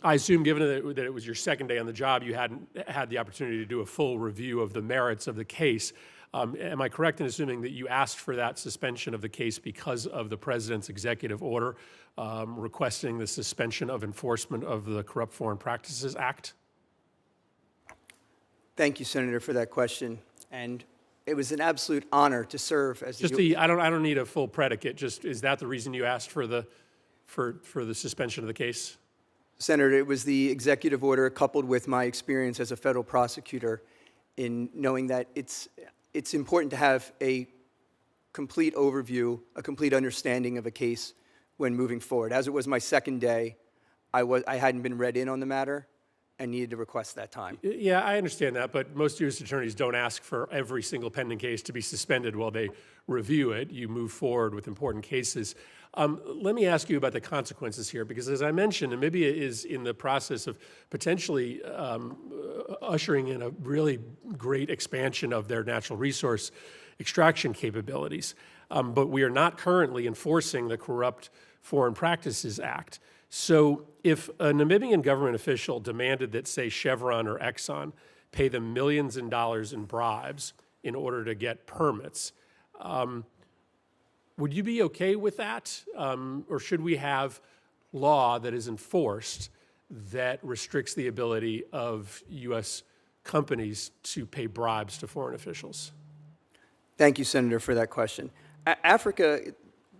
I assume, given that it was your second day on the job, you hadn't had the opportunity to do a full review of the merits of the case. Am I correct in assuming that you asked for that suspension of the case because of the president's executive order requesting the suspension of enforcement of the Corrupt Foreign Practices Act? Thank you, Senator, for that question. And it was an absolute honor to serve as I don't need a full predicate. Just is that the reason you asked for the suspension of the case? Senator, it was the executive order coupled with my experience as a federal prosecutor in knowing that it's important to have a complete overview, a complete understanding of a case when moving forward. As it was my second day, I hadn't been read in on the matter and needed to request that time. Yeah, I understand that, but most U.S. attorneys don't ask for every single pending case to be suspended while they review it. You move forward with important cases. Let me ask you about the consequences here, because as I mentioned, Namibia is in the process of potentially ushering in a really great expansion of their natural resource extraction capabilities. But we are not currently enforcing the Corrupt Foreign Practices Act. So if a Namibian government official demanded that, say, Chevron or Exxon pay them millions in dollars in bribes in order to get permits. Would you be okay with that? Or should we have law that is enforced that restricts the ability of U.S. companies to pay bribes to foreign officials? Thank you, Senator, for that question. Africa,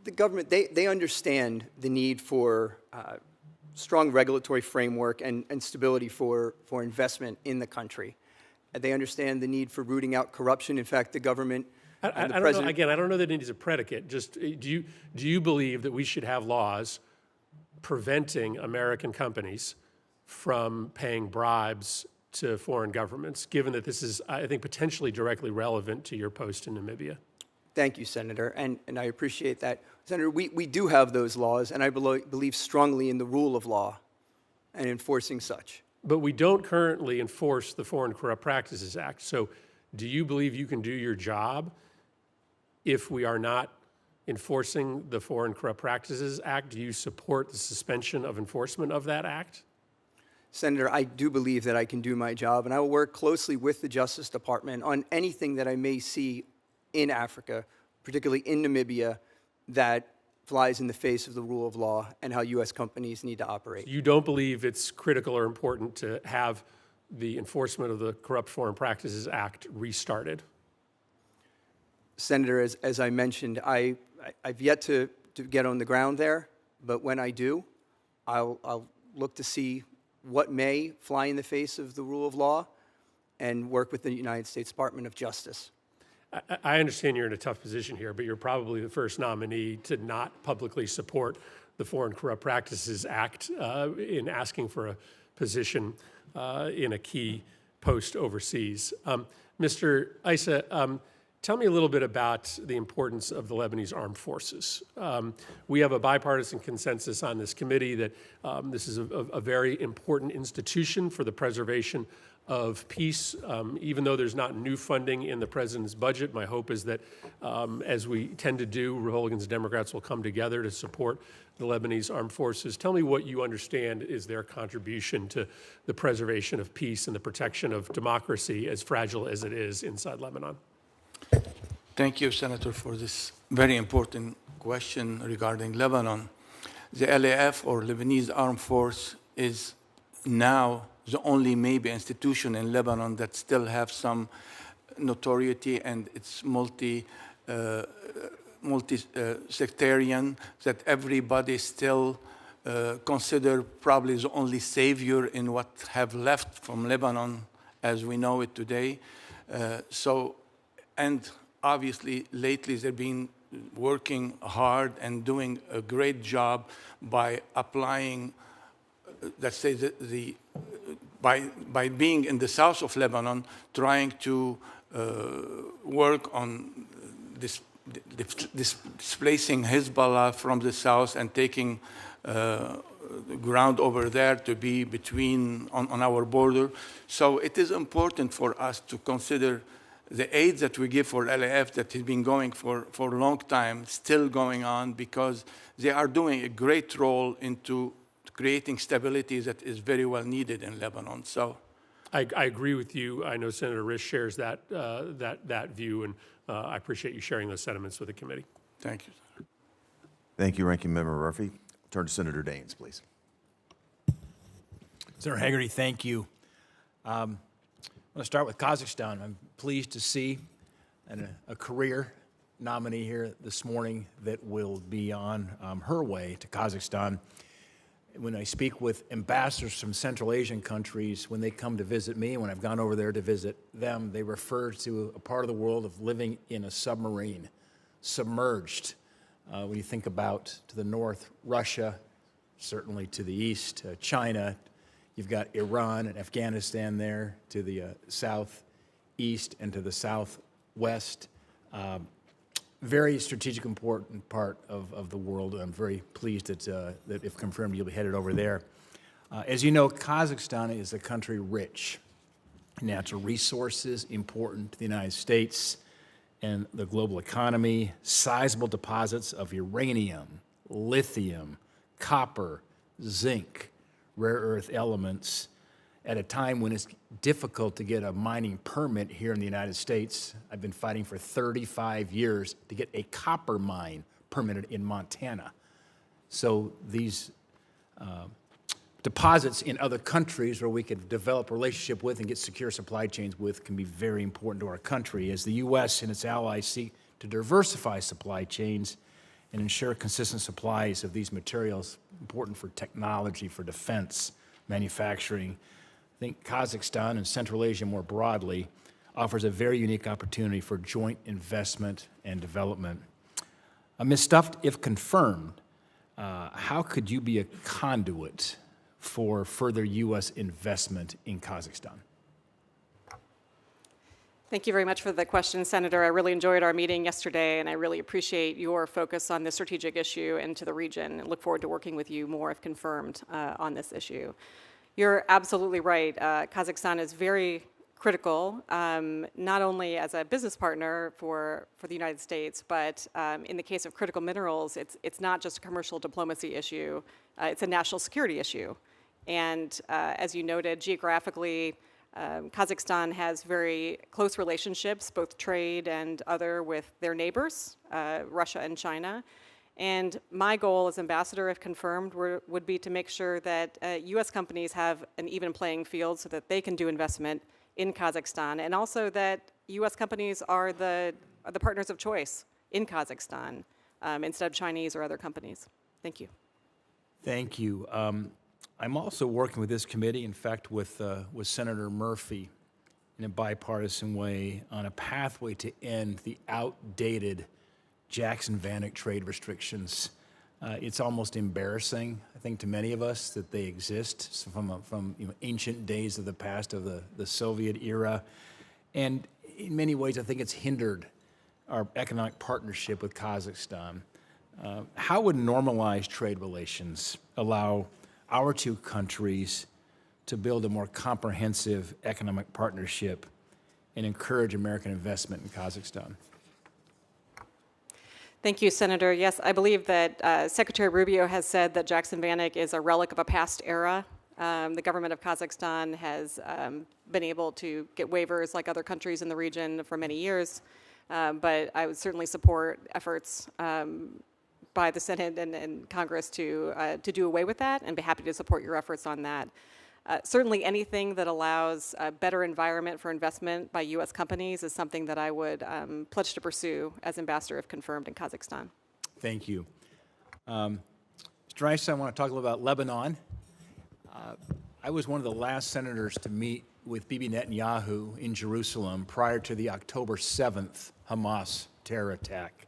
the government, they understand the need for strong regulatory framework and stability for investment in the country. They understand the need for rooting out corruption. In fact, the government and the I president... don't know, again, I don't know that it needs a predicate. Just, do you believe that we should have laws preventing American companies from paying bribes to foreign governments, given that this is, I think, potentially directly relevant to your post in Namibia? Thank you, Senator, and I appreciate that. Senator, we do have those laws, and I believe strongly in the rule of law and enforcing such. But we don't currently enforce the Foreign Corrupt Practices Act. So do you believe you can do your job if we are not enforcing the Foreign Corrupt Practices Act? Do you support the suspension of enforcement of that act? Senator, I do believe that I can do my job, and I will work closely with the Justice Department on anything that I may see in Africa, particularly in Namibia, that flies in the face of the rule of law and how U.S. companies need to operate. You don't believe it's critical or important to have the enforcement of the Corrupt Foreign Practices Act restarted? Senator, as I mentioned, I've yet to get on the ground there, but when I do, I'll look to see what may fly in the face of the rule of law and work with the United States Department of Justice. I understand you're in a tough position here, but you're probably the first nominee to not publicly support the Foreign Corrupt Practices Act in asking for a position in a key post overseas. Mr. Issa, tell me a little bit about the importance of the Lebanese armed forces. We have a bipartisan consensus on this committee that this is a very important institution for the preservation of peace. Even though there's not new funding in the president's budget, my hope is that, as we tend to do, Republicans and Democrats will come together to support the Lebanese armed forces. Tell me what you understand is their contribution to the preservation of peace and the protection of democracy, as fragile as it is inside Lebanon. Thank you, Senator, for this very important question regarding Lebanon. The LAF, or Lebanese Armed Force, is now the only maybe institution in Lebanon that still have some notoriety, and it's multi-sectarian, that everybody still consider probably the only savior in what have left from Lebanon as we know it today. And obviously lately they've been working hard and doing a great job by applying, let's say, by being in the south of Lebanon, trying to work on displacing Hezbollah from the south and taking ground over there to be on our border. So it is important for us to consider the aid that we give for LAF that has been going for a long time, still going on, because they are doing a great role into creating stability that is very well needed in Lebanon. So, I agree with you. I know Senator Risch shares that view, and I appreciate you sharing those sentiments with the committee. Thank you. Thank you, Ranking Member Murphy. Turn to Senator Daines, please. Senator Hagerty, thank you. I'm going to start with Kazakhstan. I'm pleased to see a career nominee here this morning that will be on her way to Kazakhstan. When I speak with ambassadors from Central Asian countries, when they come to visit me, when I've gone over there to visit them, they refer to a part of the world of living in a submarine, submerged. When you think about to the north, Russia, certainly to the east, China, you've got Iran and Afghanistan there, to the southeast and to the southwest. Very strategic, important part of the world. I'm very pleased that if confirmed, you'll be headed over there. As you know, Kazakhstan is a country rich in natural resources, important to the United States and the global economy, sizable deposits of uranium, lithium, copper, zinc, rare earth elements, at a time when it's difficult to get a mining permit here in the United States. I've been fighting for 35 years to get a copper mine permitted in Montana. So these deposits in other countries where we could develop a relationship with and get secure supply chains with can be very important to our country as the U.S. and its allies seek to diversify supply chains and ensure consistent supplies of these materials, important for technology, for defense, manufacturing. I think Kazakhstan and Central Asia more broadly offers a very unique opportunity for joint investment and development. Ms. Stuft, if confirmed, how could you be a conduit for further U.S. investment in Kazakhstan? Thank you very much for the question, Senator. I really enjoyed our meeting yesterday, and I really appreciate your focus on this strategic issue and to the region, and look forward to working with you more if confirmed on this issue. You're absolutely right. Kazakhstan is very critical, not only as a business partner for the United States, but in the case of critical minerals, it's not just a commercial diplomacy issue, it's a national security issue. And as you noted, geographically, Kazakhstan has very close relationships, both trade and other, with their neighbors, Russia and China. And my goal as ambassador, if confirmed, would be to make sure that U.S. companies have an even playing field so that they can do investment in Kazakhstan, and also that U.S. companies are the partners of choice in Kazakhstan instead of Chinese or other companies. Thank you. Thank you. I'm also working with this committee, in fact, with Senator Murphy in a bipartisan way on a pathway to end the outdated Jackson-Vanik trade restrictions. It's almost embarrassing, I think, to many of us that they exist from ancient days of the past, of the Soviet era. And in many ways, I think it's hindered our economic partnership with Kazakhstan. How would normalized trade relations allow our two countries to build a more comprehensive economic partnership and encourage American investment in Kazakhstan? Thank you, Senator. Yes, I believe that Secretary Rubio has said that Jackson-Vanik is a relic of a past era. The government of Kazakhstan has been able to get waivers like other countries in the region for many years, but I would certainly support efforts by the Senate and Congress to do away with that, and be happy to support your efforts on that. Certainly anything that allows a better environment for investment by U.S. companies is something that I would pledge to pursue as ambassador if confirmed in Kazakhstan. Thank you. Mr. Issa, I want to talk a little about Lebanon. I was one of the last senators to meet with Bibi Netanyahu in Jerusalem prior to the October 7th Hamas terror attack.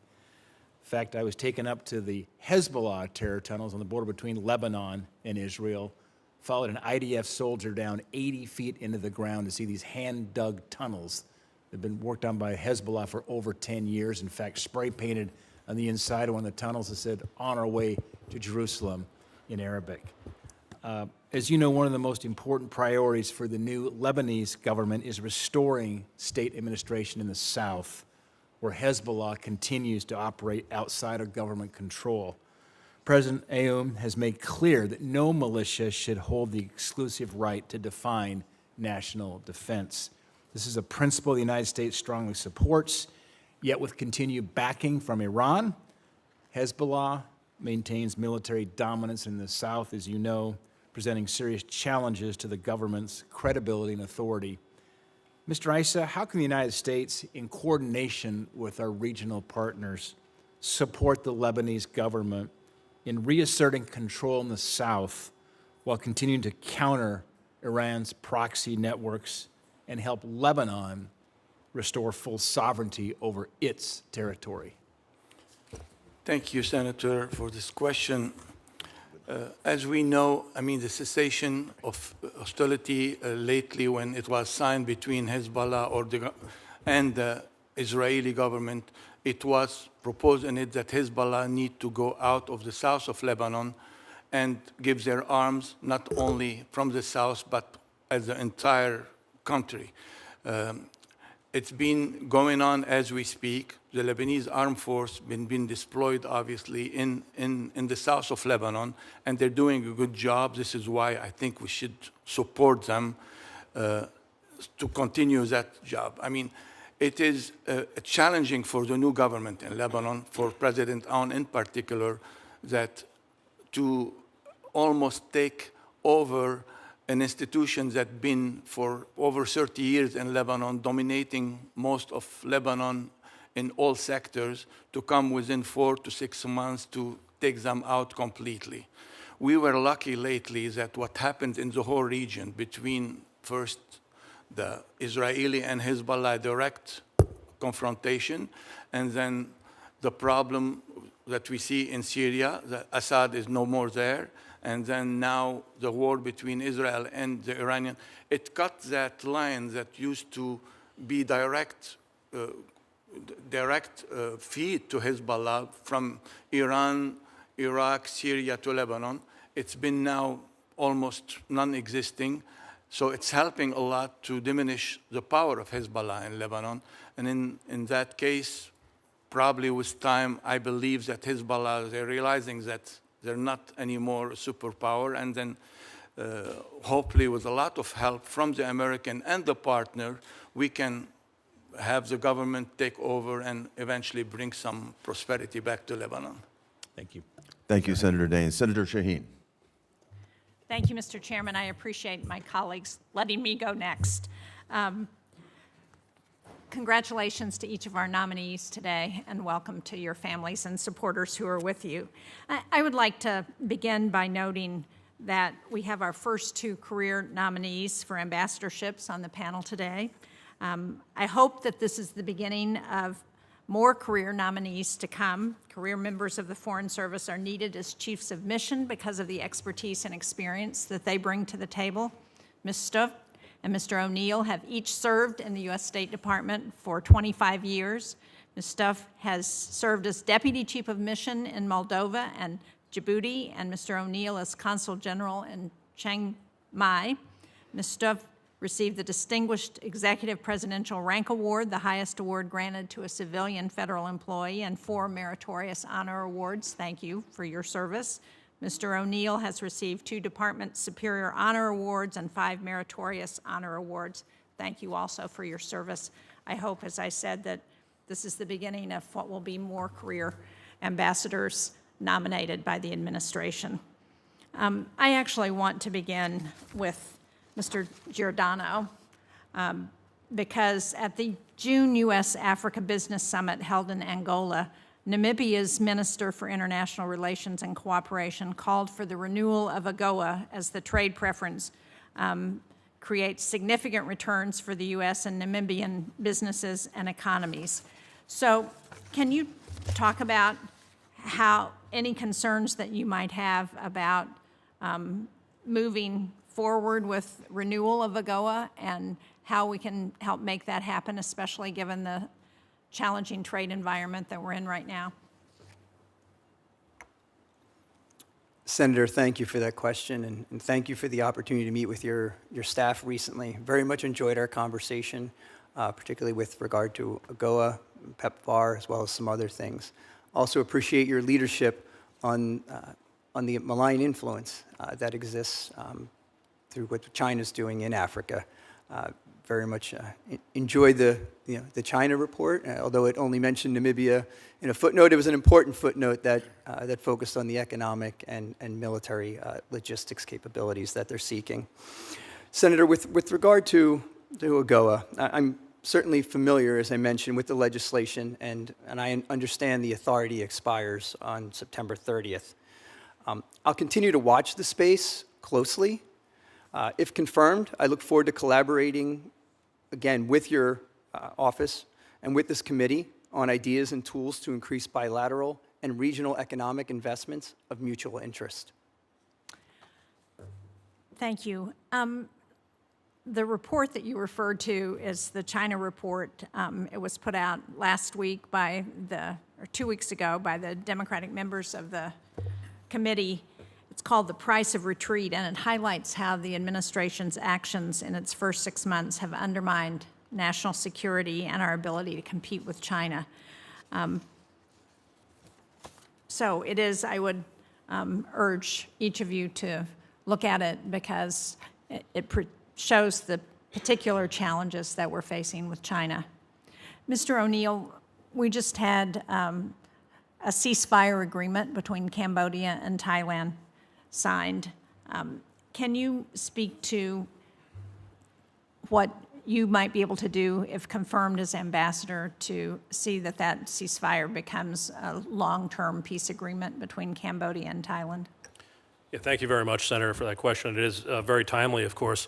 In fact, I was taken up to the Hezbollah terror tunnels on the border between Lebanon and Israel, followed an IDF soldier down 80 feet into the ground to see these hand-dug tunnels that have been worked on by Hezbollah for over 10 years. In fact, spray-painted on the inside of one of the tunnels that said, "On our way to Jerusalem," in Arabic. As you know, one of the most important priorities for the new Lebanese government is restoring state administration in the south, where Hezbollah continues to operate outside of government control. President Aoun has made clear that no militia should hold the exclusive right to define national defense. This is a principle the United States strongly supports, yet with continued backing from Iran, Hezbollah maintains military dominance in the south, as you know, presenting serious challenges to the government's credibility and authority. Mr. Issa, how can the United States, in coordination with our regional partners, support the Lebanese government in reasserting control in the south while continuing to counter Iran's proxy networks and help Lebanon restore full sovereignty over its territory? Thank you, Senator, for this question. As we know, the cessation of hostility lately, when it was signed between Hezbollah and the Israeli government, it was proposed in it that Hezbollah need to go out of the south of Lebanon and give their arms not only from the south but as the entire country. it's been going on as we speak. The Lebanese armed force been deployed, obviously, in the south of Lebanon, and they're doing a good job. This is why I think we should support them to continue that job. I mean, it is challenging for the new government in Lebanon, for President Aoun in particular, that to almost take over an institution that's been for over 30 years in Lebanon, dominating most of Lebanon in all sectors, to come within 4 to 6 months to take them out completely. We were lucky lately that what happened in the whole region between first the Israeli and Hezbollah direct confrontation, and then the problem that we see in Syria, that Assad is no more there, and then now the war between Israel and the Iranian, it cut that line that used to be direct feed to Hezbollah from Iran, Iraq, Syria to Lebanon. It's been now almost non-existing. So it's helping a lot to diminish the power of Hezbollah in Lebanon. And in that case, probably with time, I believe that Hezbollah, they're realizing that they're not anymore a superpower. And then hopefully with a lot of help from the American and the partner, we can have the government take over and eventually bring some prosperity back to Lebanon. Thank you. Thank you, Senator Daines. Senator Shaheen. Thank you, Mr. Chairman. I appreciate my colleagues letting me go next. Congratulations to each of our nominees today, and welcome to your families and supporters who are with you. I would like to begin by noting that we have our first 2 career nominees for ambassadorships on the panel today. I hope that this is the beginning of more career nominees to come. Career members of the Foreign Service are needed as chiefs of mission because of the expertise and experience that they bring to the table. Ms. Stuff and Mr. O'Neill have each served in the U.S. State Department for 25 years. Ms. Stuff has served as Deputy Chief of Mission in Moldova and Djibouti, and Mr. O'Neill as Consul General in Chiang Mai. Ms. Stuff received the Distinguished Executive Presidential Rank Award, the highest award granted to a civilian federal employee, and 4 meritorious honor awards. Thank you for your service. Mr. O'Neill has received 2 Department Superior Honor Awards and 5 meritorious honor awards. Thank you also for your service. I hope, as I said, that this is the beginning of what will be more career ambassadors nominated by the administration. I actually want to begin with Mr. Gardano, because at the June U.S.-Africa Business Summit held in Angola, Namibia's Minister for International Relations and Cooperation called for the renewal of AGOA as the trade preference creates significant returns for the U.S. and Namibian businesses and economies. So can you talk about how any concerns that you might have about moving forward with renewal of AGOA and how we can help make that happen, especially given the challenging trade environment that we're in right now? Senator, thank you for that question, and thank you for the opportunity to meet with your staff recently. Very much enjoyed our conversation, particularly with regard to AGOA, PEPFAR, as well as some other things. Also appreciate your leadership on the malign influence that exists through what China's doing in Africa. Very much enjoyed the China report, although it only mentioned Namibia in a footnote. It was an important footnote that focused on the economic and military logistics capabilities that they're seeking. Senator, with regard to AGOA, I'm certainly familiar, as I mentioned, with the legislation, and I understand the authority expires on September 30th. I'll continue to watch the space closely. If confirmed, I look forward to collaborating, again, with your office and with this committee on ideas and tools to increase bilateral and regional economic investments of mutual interest. Thank you. The report that you referred to is the China report. It was put out last week or 2 weeks ago by the Democratic members of the committee. It's called The Price of Retreat, and it highlights how the administration's actions in its first 6 months have undermined national security and our ability to compete with China. So it is, I would urge each of you to look at it because it shows the particular challenges that we're facing with China. Mr. O'Neill, we just had a ceasefire agreement between Cambodia and Thailand signed. Can you speak to what you might be able to do, if confirmed as ambassador, to see that that ceasefire becomes a long-term peace agreement between Cambodia and Thailand? Yeah, thank you very much, Senator, for that question. It is very timely, of course.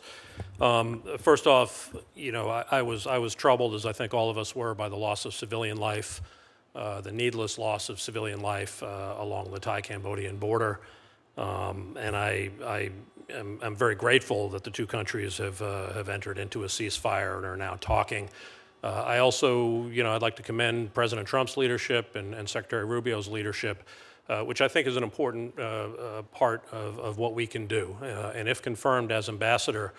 First off, you know, I was troubled, as I think all of us were, by the loss of civilian life, the needless loss of civilian life along the Thai-Cambodian border. And I'm very grateful that the two countries have entered into a ceasefire and are now talking. I also, you know, I'd like to commend President Trump's leadership and Secretary Rubio's leadership, which I think is an important part of what we can do. And if confirmed as ambassador,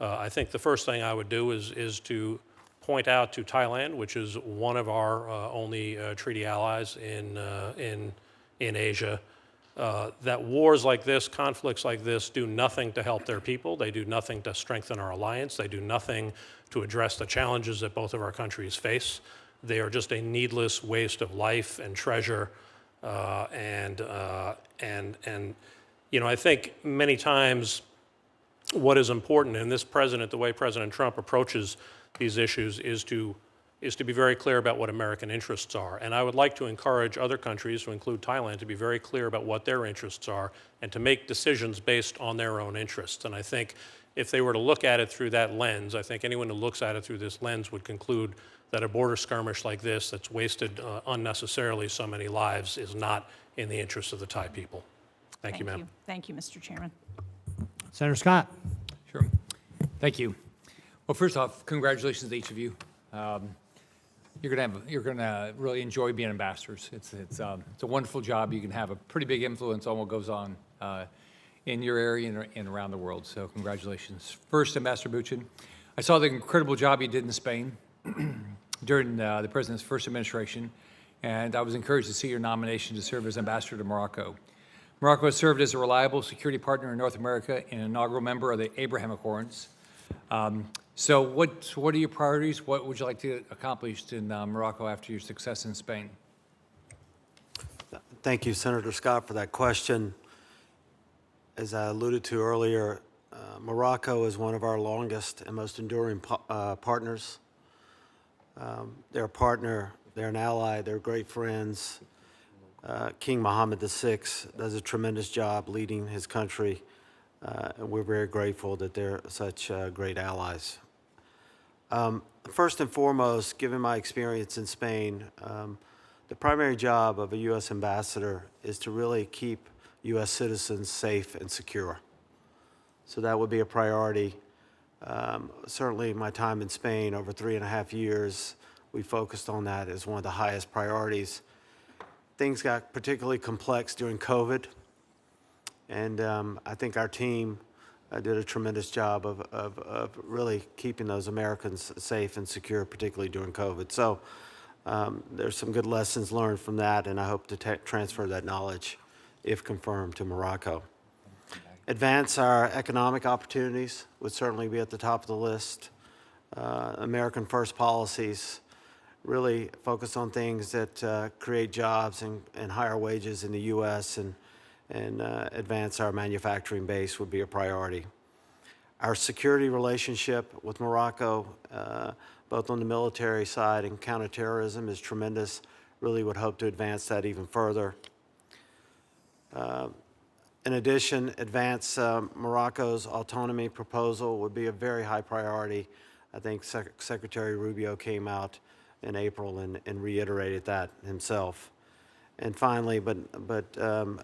I think the first thing I would do is to point out to Thailand, which is one of our only treaty allies in Asia, that wars like this, conflicts like this, do nothing to help their people. They do nothing to strengthen our alliance. They do nothing to address the challenges that both of our countries face. They are just a needless waste of life and treasure. And you know, I think many times what is important, and this president, the way President Trump approaches these issues, is to be very clear about what American interests are. And I would like to encourage other countries, to include Thailand, to be very clear about what their interests are and to make decisions based on their own interests. And I think if they were to look at it through that lens, I think anyone who looks at it through this lens would conclude that a border skirmish like this, that's wasted unnecessarily so many lives, is not in the interest of the Thai people. Thank you, ma'am. Thank you, Mr. Chairman. Senator Scott. Sure. Thank you. Well, first off, congratulations to each of you. You're gonna really enjoy being ambassadors. It's a wonderful job. You can have a pretty big influence on what goes on in your area and around the world. So congratulations. First, Ambassador Buchanan, I saw the incredible job you did in Spain during the president's first administration, and I was encouraged to see your nomination to serve as ambassador to Morocco. Morocco has served as a reliable security partner in North America and an inaugural member of the Abraham Accords. So what are your priorities? What would you like to accomplish in Morocco after your success in Spain? Thank you, Senator Scott, for that question. As I alluded to earlier, Morocco is one of our longest and most enduring partners. They're a partner, they're an ally, they're great friends. King Mohammed VI does a tremendous job leading his country, and we're very grateful that they're such great allies. First and foremost, given my experience in Spain, the primary job of a U.S. ambassador is to really keep U.S. citizens safe and secure. So that would be a priority. Certainly my time in Spain over 3.5 years, we focused on that as one of the highest priorities. Things got particularly complex during COVID, and I think our team did a tremendous job of really keeping those Americans safe and secure, particularly during COVID. So there's some good lessons learned from that, and I hope to transfer that knowledge, if confirmed, to Morocco. Advance our economic opportunities would certainly be at the top of the list. American First policies really focus on things that create jobs and higher wages in the U.S. and advance our manufacturing base would be a priority. Our security relationship with Morocco, both on the military side and counterterrorism, is tremendous. Really would hope to advance that even further. In addition, advance Morocco's autonomy proposal would be a very high priority. I think Secretary Rubio came out in April and reiterated that himself. And finally, but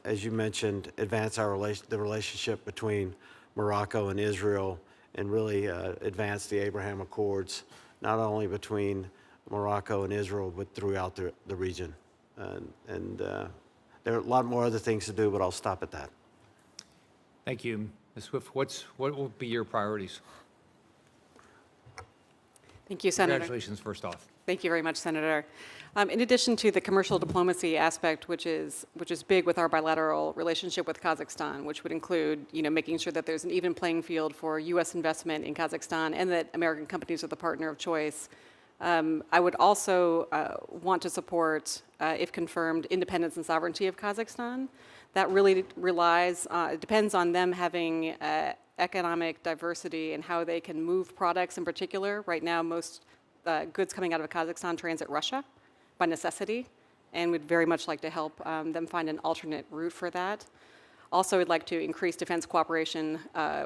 as you mentioned, advance the relationship between Morocco and Israel, and really advance the Abraham Accords, not only between Morocco and Israel, but throughout the region. There are a lot more other things to do, but I'll stop at that. Thank you. Ms. Swift, what will be your priorities? Thank you, Senator. Congratulations, first off. Thank you very much, Senator. In addition to the commercial diplomacy aspect, which is big with our bilateral relationship with Kazakhstan, which would include, making sure that there's an even playing field for U.S. investment in Kazakhstan and that American companies are the partner of choice. I would also want to support, if confirmed, independence and sovereignty of Kazakhstan. That really depends on them having economic diversity and how they can move products in particular. Right now, most goods coming out of Kazakhstan transit Russia by necessity, and we'd very much like to help them find an alternate route for that. Also, we'd like to increase defense cooperation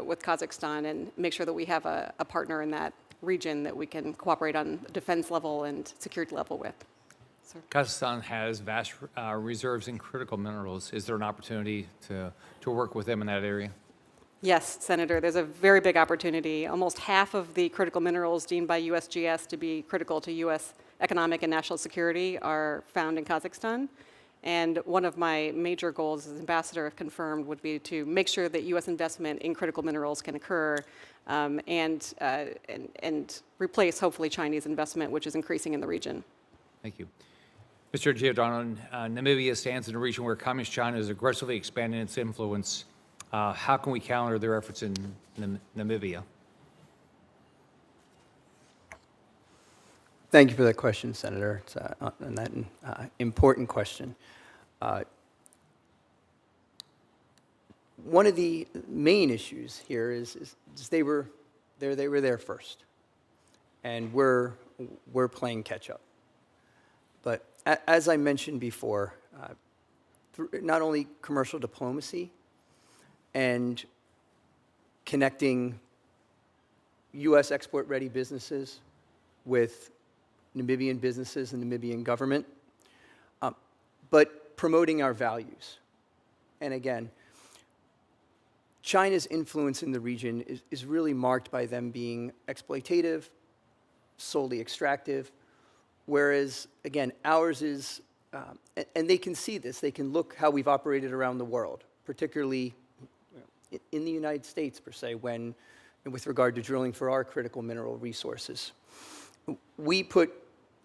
with Kazakhstan and make sure that we have a partner in that region that we can cooperate on the defense level and security level with. Sir. Kazakhstan has vast reserves in critical minerals. Is there an opportunity to work with them in that area? Yes, Senator, there's a very big opportunity. Almost half of the critical minerals deemed by USGS to be critical to U.S. economic and national security are found in Kazakhstan. And one of my major goals as ambassador, if confirmed, would be to make sure that U.S. investment in critical minerals can occur and replace, hopefully, Chinese investment, which is increasing in the region. Thank you. Mr. Gardano, Namibia stands in a region where Communist China is aggressively expanding its influence. How can we counter their efforts in Namibia? Thank you for that question, Senator. It's an important question. One of the main issues here is they were there first, and we're playing catch up. But as I mentioned before, not only commercial diplomacy and connecting U.S. export-ready businesses with Namibian businesses and Namibian government, but promoting our values. And again, China's influence in the region is really marked by them being exploitative, solely extractive, whereas, again, ours is, and they can see this, they can look how we've operated around the world, particularly in the United States, per se, with regard to drilling for our critical mineral resources. We put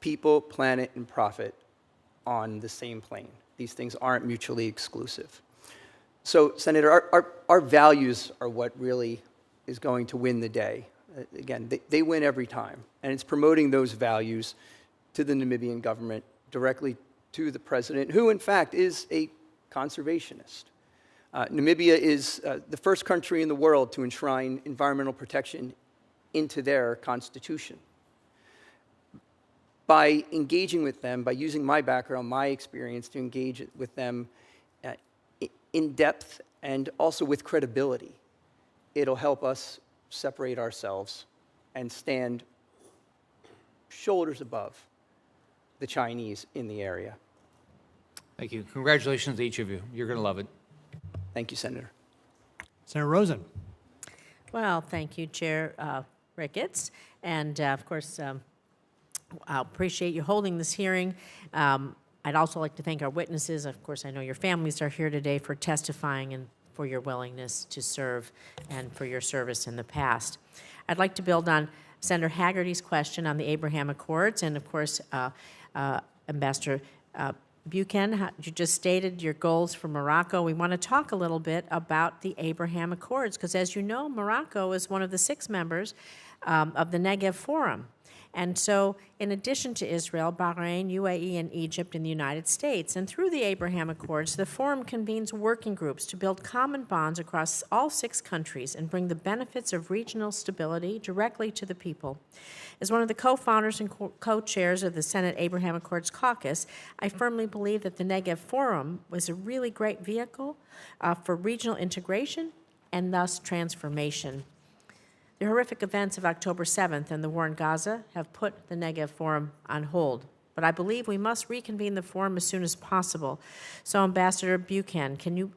people, planet, and profit on the same plane. These things aren't mutually exclusive. So, Senator, our values are what really is going to win the day. Again, they win every time. And it's promoting those values to the Namibian government, directly to the president, who, in fact, is a conservationist. Namibia is the first country in the world to enshrine environmental protection into their constitution. By engaging with them, by using my background, my experience to engage with them in depth and also with credibility, it'll help us separate ourselves and stand shoulders above the Chinese in the area. Thank you. Congratulations to each of you. You're going to love it. Thank you, Senator. Senator Rosen. Well, thank you, Chair Ricketts. And, of course, I appreciate you holding this hearing. I'd also like to thank our witnesses. Of course, I know your families are here today for testifying and for your willingness to serve and for your service in the past. I'd like to build on Senator Hagerty's question on the Abraham Accords. And, of course, Ambassador Buchanan, you just stated your goals for Morocco. We want to talk a little bit about the Abraham Accords, because as you know, Morocco is one of the 6 members of the Negev Forum. And so, in addition to Israel, Bahrain, UAE, and Egypt, and the United States, and through the Abraham Accords, the Forum convenes working groups to build common bonds across all 6 countries and bring the benefits of regional stability directly to the people. As one of the co-founders and co-chairs of the Senate Abraham Accords Caucus, I firmly believe that the Negev Forum was a really great vehicle for regional integration and thus transformation. The horrific events of October 7th and the war in Gaza have put the Negev Forum on hold, but I believe we must reconvene the forum as soon as possible. So, Ambassador Buchanan, do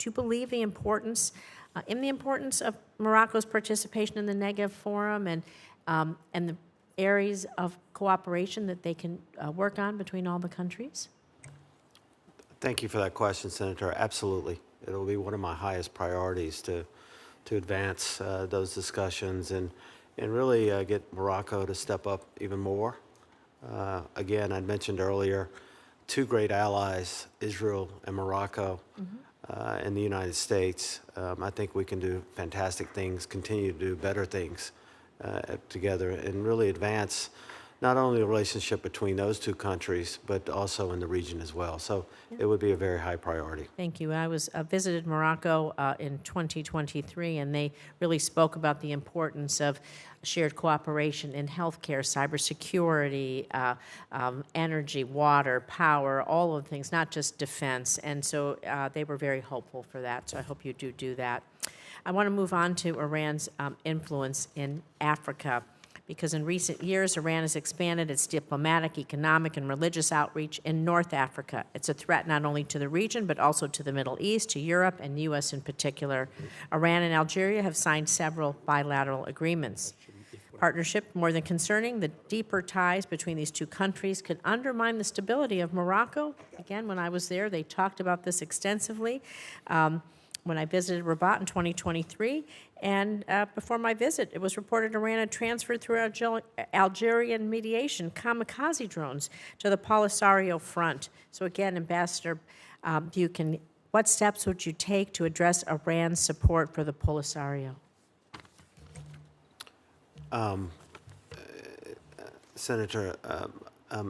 you believe the importance of Morocco's participation in the Negev Forum and the areas of cooperation that they can work on between all the countries? Thank you for that question, Senator. Absolutely. It'll be one of my highest priorities to advance those discussions. And and really get Morocco to step up even more. Again, I mentioned earlier, two great allies, Israel and Morocco, and the United States. I think we can do fantastic things, continue to do better things together, and really advance not only the relationship between those two countries, but also in the region as well. So it would be a very high priority. Thank you. I visited Morocco in 2023, and they really spoke about the importance of shared cooperation in healthcare, cybersecurity, energy, water, power, all of the things, not just defense. And so they were very hopeful for that. So I hope you do that. I want to move on to Iran's influence in Africa, because in recent years, Iran has expanded its diplomatic, economic, and religious outreach in North Africa. It's a threat not only to the region, but also to the Middle East, to Europe, and the U.S. in particular. Iran and Algeria have signed several bilateral agreements. Partnership, more than concerning, the deeper ties between these two countries could undermine the stability of Morocco. Again, when I was there, they talked about this extensively. When I visited Rabat in 2023, and before my visit, it was reported Iran had transferred through Algerian mediation kamikaze drones to the Polisario front. So again, Ambassador Buchanan, what steps would you take to address Iran's support for the Polisario? Senator,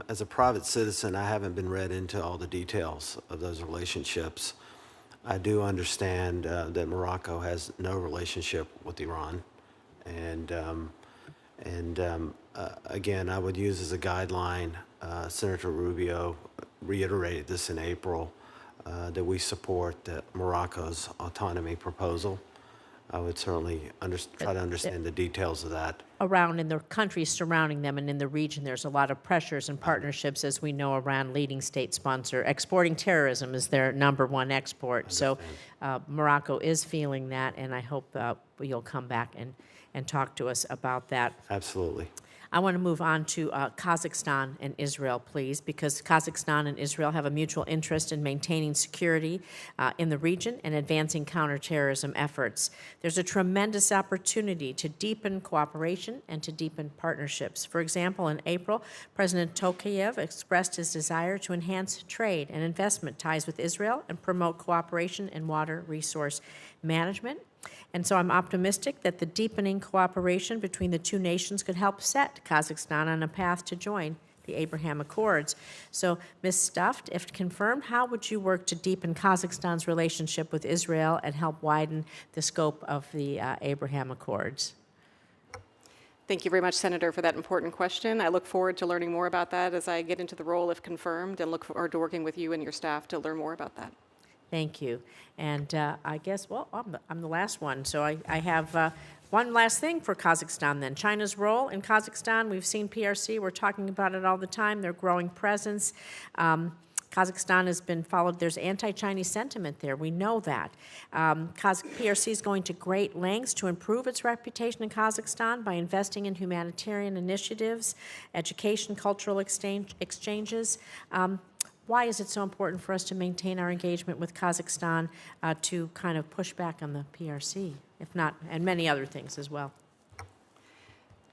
as a private citizen, I haven't been read into all the details of those relationships. I do understand that Morocco has no relationship with Iran, and again, I would use as a guideline. Senator Rubio reiterated this in April, that we support Morocco's autonomy proposal. I would certainly try to understand the details of that. Around in the countries surrounding them and in the region, there's a lot of pressures and partnerships, as we know, around leading state sponsor. Exporting terrorism is their #1 export. So Morocco is feeling that, and I hope you'll come back and talk to us about that. Absolutely. I want to move on to Kazakhstan and Israel, please, because Kazakhstan and Israel have a mutual interest in maintaining security in the region and advancing counterterrorism efforts. There's a tremendous opportunity to deepen cooperation and to deepen partnerships. For example, in April, President Tokayev expressed his desire to enhance trade and investment ties with Israel and promote cooperation in water resource management. And so I'm optimistic that the deepening cooperation between the two nations could help set Kazakhstan on a path to join the Abraham Accords. So, Ms. Stuft, if confirmed, how would you work to deepen Kazakhstan's relationship with Israel and help widen the scope of the Abraham Accords? Thank you very much, Senator, for that important question. I look forward to learning more about that as I get into the role, if confirmed, and look forward to working with you and your staff to learn more about that. Thank you. And I guess, well, I'm the last one. So I have one last thing for Kazakhstan then. China's role in Kazakhstan, we've seen PRC, we're talking about it all the time, their growing presence. Kazakhstan has been followed. There's anti-Chinese sentiment there. We know that. PRC is going to great lengths to improve its reputation in Kazakhstan by investing in humanitarian initiatives, education, cultural exchanges. Why is it so important for us to maintain our engagement with Kazakhstan to kind of push back on the PRC, if not, and many other things as well?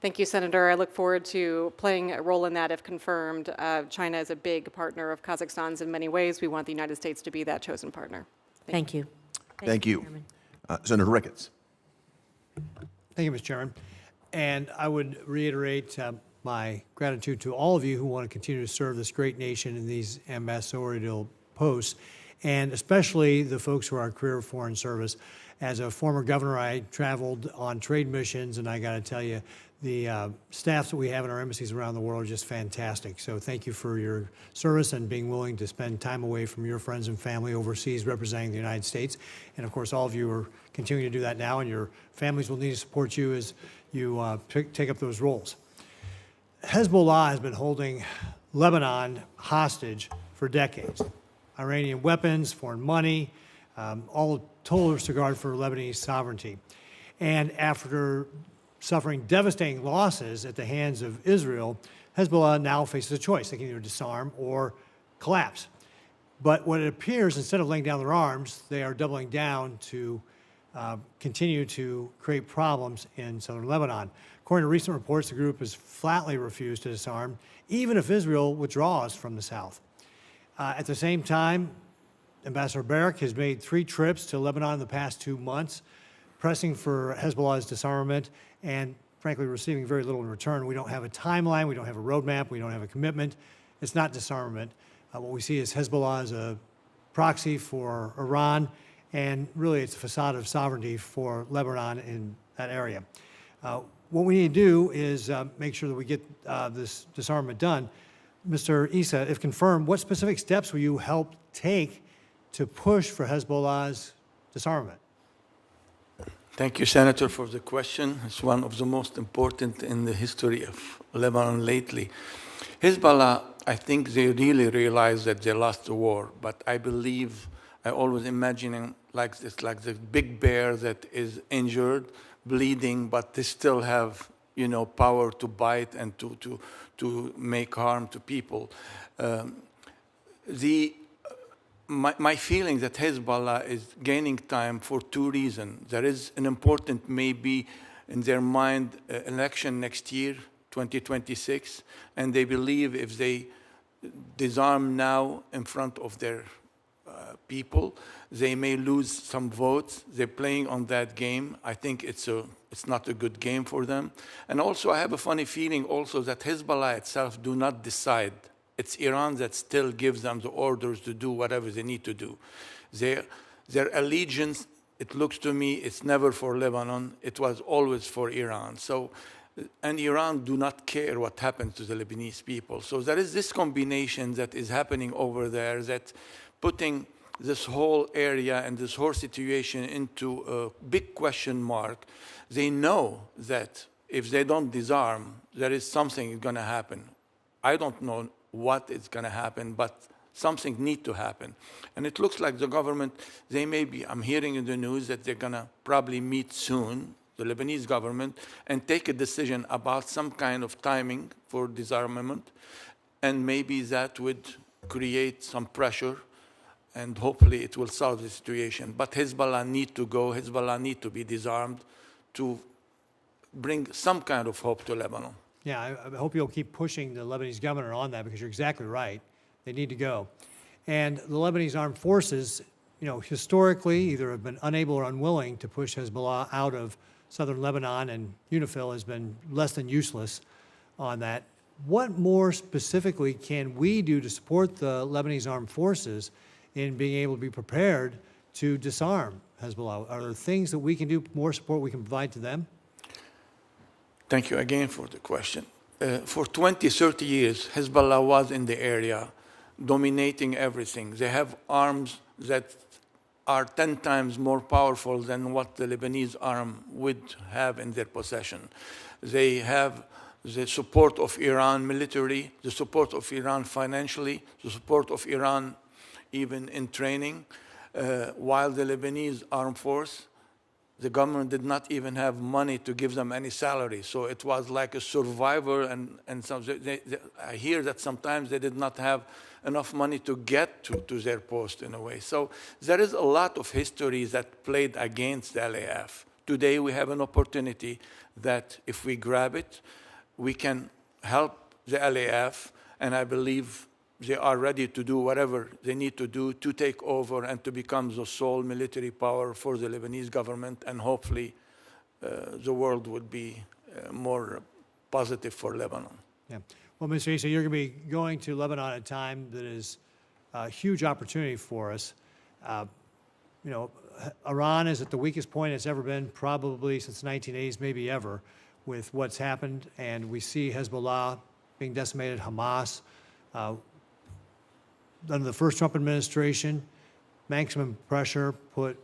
Thank you, Senator. I look forward to playing a role in that if confirmed. China is a big partner of Kazakhstan's in many ways. We want the United States to be that chosen partner. Thank you. Thank you. Senator Ricketts. Thank you, Mr. Chairman. And I would reiterate my gratitude to all of you who want to continue to serve this great nation in these ambassadorial posts, and especially the folks who are on career foreign service. As a former governor, I traveled on trade missions, and I got to tell you, the staffs that we have in our embassies around the world are just fantastic. So thank you for your service and being willing to spend time away from your friends and family overseas representing the United States. And of course, all of you are continuing to do that now, and your families will need to support you as you take up those roles. Hezbollah has been holding Lebanon hostage for decades. Iranian weapons, foreign money, all total disregard for Lebanese sovereignty. And after suffering devastating losses at the hands of Israel, Hezbollah now faces a choice. They can either disarm or collapse. But what it appears, instead of laying down their arms, they are doubling down to continue to create problems in southern Lebanon. According to recent reports, the group has flatly refused to disarm, even if Israel withdraws from the south. At the same time, Ambassador Barak has made 3 trips to Lebanon in the past 2 months, pressing for Hezbollah's disarmament and, frankly, receiving very little in return. We don't have a timeline, we don't have a roadmap, we don't have a commitment. It's not disarmament. What we see is Hezbollah as a proxy for Iran, and really it's a facade of sovereignty for Lebanon in that area. What we need to do is make sure that we get this disarmament done. Mr. Issa, if confirmed, what specific steps will you help take to push for Hezbollah's disarmament? Thank you, Senator, for the question. It's one of the most important in the history of Lebanon lately. Hezbollah, I think they really realize that they lost the war, but I believe, I always imagining like this, like the big bear that is injured, bleeding, but they still have, power to bite and to make harm to people. My feeling that Hezbollah is gaining time for 2 reasons. There is an important, maybe in their mind, election next year, 2026, and they believe if they disarm now in front of their people, they may lose some votes. They're playing on that game. I think it's not a good game for them. And also, I have a funny feeling also that Hezbollah itself do not decide. It's Iran that still gives them the orders to do whatever they need to do. Their allegiance, it looks to me, it's never for Lebanon. It was always for Iran. So, and Iran do not care what happens to the Lebanese people. So there is this combination that is happening over there that putting this whole area and this whole situation into a big question mark. They know that if they don't disarm, there is something going to happen. I don't know what is going to happen, but something needs to happen. And it looks like the government, they may be, I'm hearing in the news that they're going to probably meet soon, the Lebanese government, and take a decision about some kind of timing for disarmament. And maybe that would create some pressure, and hopefully it will solve the situation. But Hezbollah need to go, Hezbollah need to be disarmed to bring some kind of hope to Lebanon. Yeah, I hope you'll keep pushing the Lebanese governor on that, because you're exactly right. They need to go. And the Lebanese armed forces, historically either have been unable or unwilling to push Hezbollah out of southern Lebanon, and UNIFIL has been less than useless on that. What more specifically can we do to support the Lebanese armed forces in being able to be prepared to disarm Hezbollah? Are there things that we can do, more support we can provide to them? Thank you again for the question. For 20, 30 years, Hezbollah was in the area, dominating everything. They have arms that are 10 times more powerful than what the Lebanese arm would have in their possession. They have the support of Iran militarily, the support of Iran financially, the support of Iran even in training, while the Lebanese armed force, the government did not even have money to give them any salary. So it was like a survivor, and some, I hear that sometimes they did not have enough money to get to their post in a way. So there is a lot of history that played against the LAF. Today we have an opportunity that if we grab it, we can help the LAF, and I believe they are ready to do whatever they need to do to take over and to become the sole military power for the Lebanese government, and hopefully the world would be more positive for Lebanon. Yeah. Well, Mr. Issa, you're going to be going to Lebanon at a time that is a huge opportunity for us. Iran is at the weakest point it's ever been, probably since the 1980s, maybe ever, with what's happened. And we see Hezbollah being decimated, Hamas. Under the first Trump administration, maximum pressure put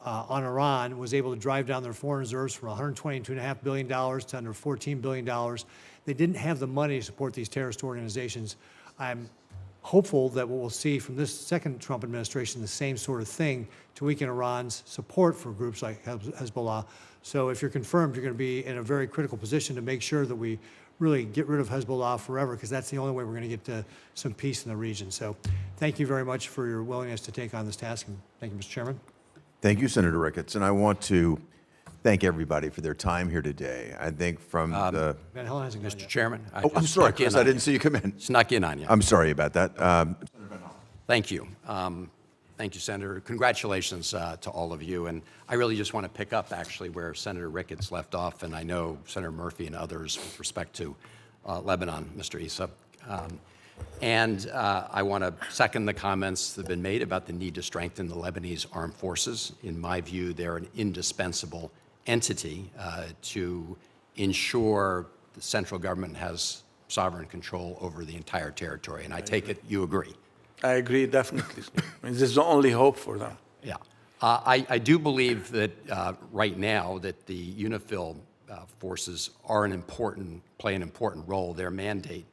on Iran was able to drive down their foreign reserves from $122.5 billion to under $14 billion. They didn't have the money to support these terrorist organizations. I'm hopeful that what we'll see from this second Trump administration, the same sort of thing to weaken Iran's support for groups like Hezbollah. So if you're confirmed, you're going to be in a very critical position to make sure that we really get rid of Hezbollah forever, because that's the only way we're going to get to some peace in the region. So thank you very much for your willingness to take on this task, and thank you, Mr. Chairman. Thank you, Senator Ricketts. And I want to thank everybody for their time here today. I think from the... Van Helen hasn't gone Mr. yet. Chairman. Oh, I'm sorry, Chris. I didn't see you come in. Snuck in on you. I'm sorry about that. Thank you. Thank you, Senator. Congratulations to all of you. And I really just want to pick up, actually, where Senator Ricketts left off, and I know Senator Murphy and others with respect to Lebanon, Mr. Issa. I want to second the comments that have been made about the need to strengthen the Lebanese armed forces. In my view, they're an indispensable entity to ensure the central government has sovereign control over the entire territory. And I take it you agree. I agree, definitely. This is the only hope for them. Yeah. I do believe that right now that the UNIFIL forces are play an important role. Their mandate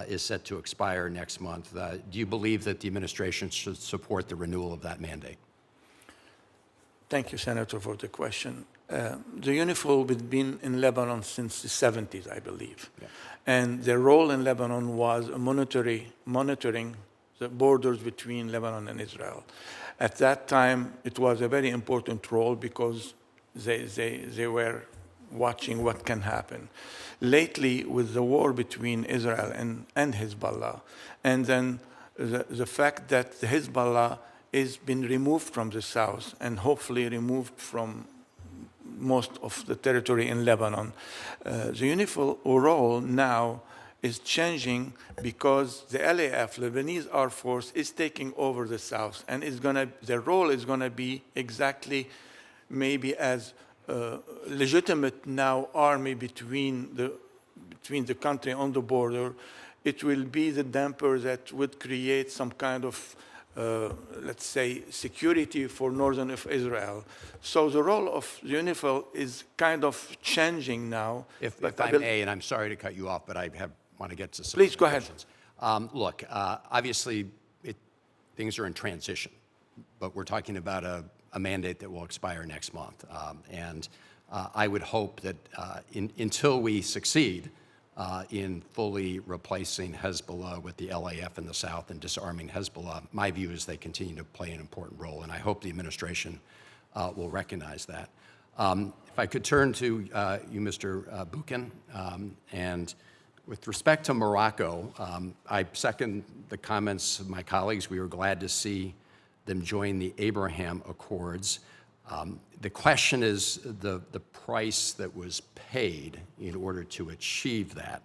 is set to expire next month. Do you believe that the administration should support the renewal of that mandate? Thank you, Senator, for the question. The UNIFIL has been in Lebanon since the 70s, I believe. Yeah. And their role in Lebanon was monitoring the borders between Lebanon and Israel. At that time, it was a very important role because they were watching what can happen. Lately, with the war between Israel and Hezbollah, and then the fact that the Hezbollah has been removed from the south and hopefully removed from most of the territory in Lebanon, the UNIFIL role now is changing because the LAF, Lebanese Air Force, is taking over the south, and their role is going to be exactly maybe as legitimate now army between the country on the border. It will be the damper that would create some kind of let's say, security for northern of Israel. So the role of UNIFIL is kind of changing now. If I may, and I'm sorry to cut you off, but I want to get to some Please go ahead. Look, obviously, things are in transition, but we're talking about a mandate that will expire next month. I would hope that until we succeed in fully replacing Hezbollah with the LAF in the south and disarming Hezbollah, my view is they continue to play an important role, and I hope the administration will recognize that. If I could turn to you, Mr. Buchanan, and with respect to Morocco, I second the comments of my colleagues. We were glad to see them join the Abraham Accords. The question is the price that was paid in order to achieve that.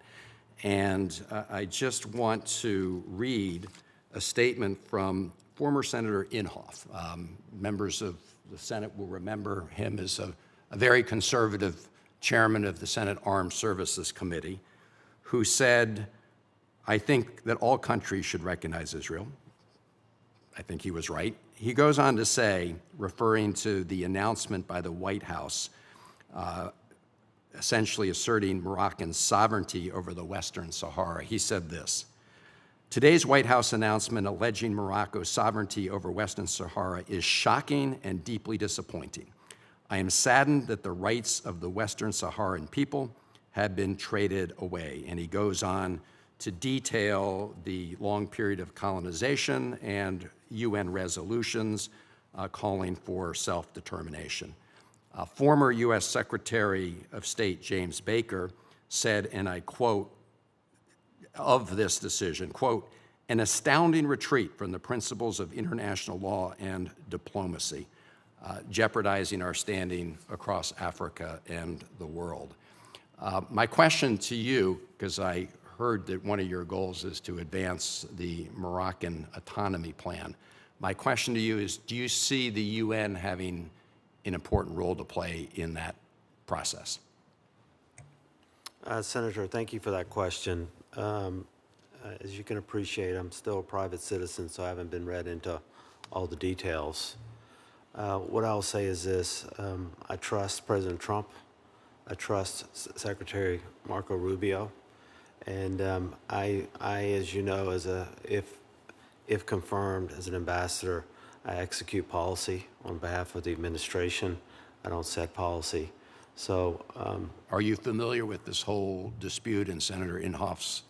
And I just want to read a statement from former Senator Inhofe. Members of the Senate will remember him as a very conservative chairman of the Senate Armed Services Committee, who said, I think that all countries should recognize Israel. I think he was right. He goes on to say, referring to the announcement by the White House, essentially asserting Moroccan sovereignty over the Western Sahara, he said this: today's White House announcement alleging Morocco's sovereignty over Western Sahara is shocking and deeply disappointing. I am saddened that the rights of the Western Saharan people have been traded away. And he goes on to detail the long period of colonization and UN resolutions calling for self-determination. Former U.S. Secretary of State James Baker said, and I quote, of this decision, quote, an astounding retreat from the principles of international law and diplomacy, jeopardizing our standing across Africa and the world. My question to you, because I heard that one of your goals is to advance the Moroccan autonomy plan. My question to you is, do you see the UN having an important role to play in that process? Senator, thank you for that question. As you can appreciate, I'm still a private citizen, so I haven't been read into all the details. What I'll say is this: I trust President Trump. I trust Secretary Marco Rubio, and I, as you know, if confirmed as an ambassador, I execute policy on behalf of the administration. I don't set policy. So, are you familiar with this whole dispute and Senator Inhofe's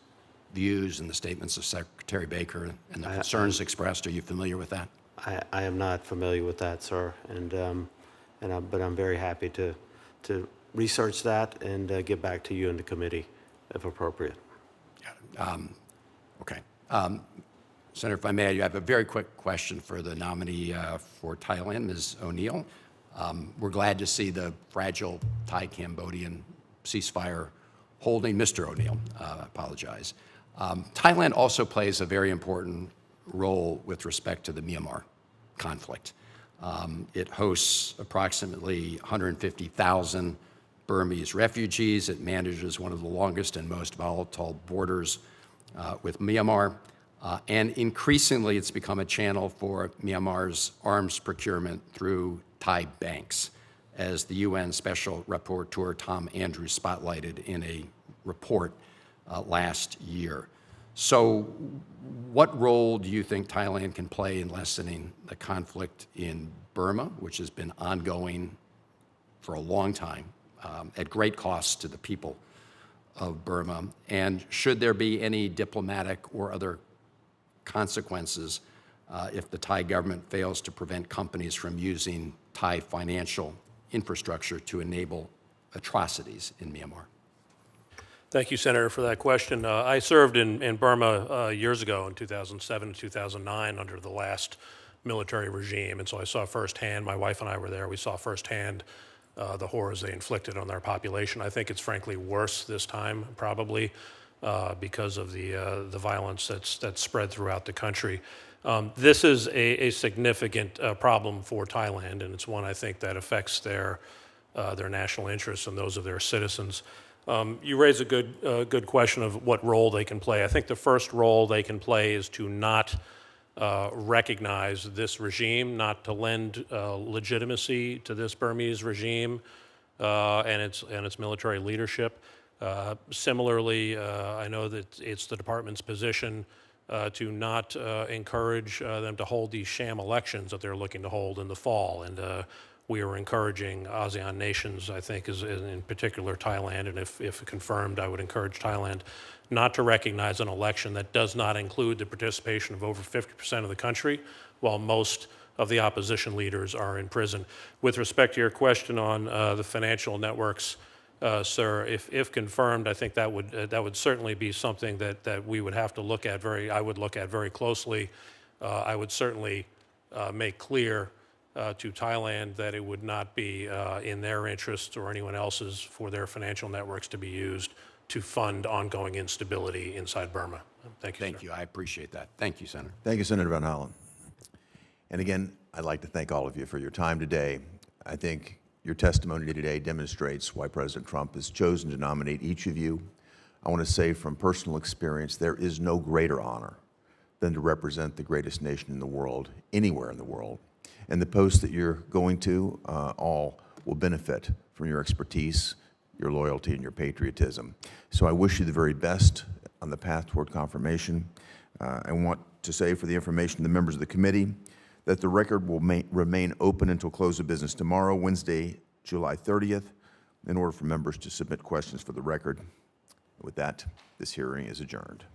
views and the statements of Secretary Baker and the concerns expressed? Are you familiar with that? I am not familiar with that, sir, but I'm very happy to research that and get back to you in the committee if appropriate. Okay. Senator, if I may, I have a very quick question for the nominee for Thailand, Ms. O'Neill. We're glad to see the fragile Thai-Cambodian ceasefire holding. Mr. O'Neill, apologize. Thailand also plays a very important role with respect to the Myanmar conflict. It hosts approximately 150,000 Burmese refugees. It manages one of the longest and most volatile borders with Myanmar. And increasingly, it's become a channel for Myanmar's arms procurement through Thai banks, as the UN Special Rapporteur Tom Andrews spotlighted in a report last year. So what role do you think Thailand can play in lessening the conflict in Burma, which has been ongoing for a long time, at great cost to the people of Burma? And should there be any diplomatic or other consequences if the Thai government fails to prevent companies from using Thai financial infrastructure to enable atrocities in Myanmar? Thank you, Senator, for that question. I served in Burma years ago in 2007 and 2009 under the last military regime, and so I saw firsthand, my wife and I were there, we saw firsthand the horrors they inflicted on their population. I think it's frankly worse this time, probably, because of the violence that's spread throughout the country. This is a significant problem for Thailand, and it's one I think that affects their national interests and those of their citizens. You raise a good question of what role they can play. I think the first role they can play is to not recognize this regime, not to lend legitimacy to this Burmese regime and its military leadership. Similarly, I know that it's the department's position to not encourage them to hold these sham elections that they're looking to hold in the fall. And we are encouraging ASEAN nations, I think, in particular Thailand, and if confirmed, I would encourage Thailand not to recognize an election that does not include the participation of over 50% of the country, while most of the opposition leaders are in prison. With respect to your question on the financial networks, sir, if confirmed, I think that would certainly be something that we would have to look at I would look at very closely. I would certainly make clear to Thailand that it would not be in their interests or anyone else's for their financial networks to be used to fund ongoing instability inside Burma. Thank you, Thank you. I appreciate that. Thank you, Senator. Thank you, Senator Van Hollen. And again, I'd like to thank all of you for your time today. I think your testimony today demonstrates why President Trump has chosen to nominate each of you. I want to say from personal experience, there is no greater honor than to represent the greatest nation in the world, anywhere in the world. And the posts that you're going to all will benefit from your expertise, your loyalty, and your patriotism. So I wish you the very best on the path toward confirmation. I want to say for the information of the members of the committee that the record will remain open until close of business tomorrow, Wednesday, July 30th, in order for members to submit questions for the record. With that, this hearing is adjourned.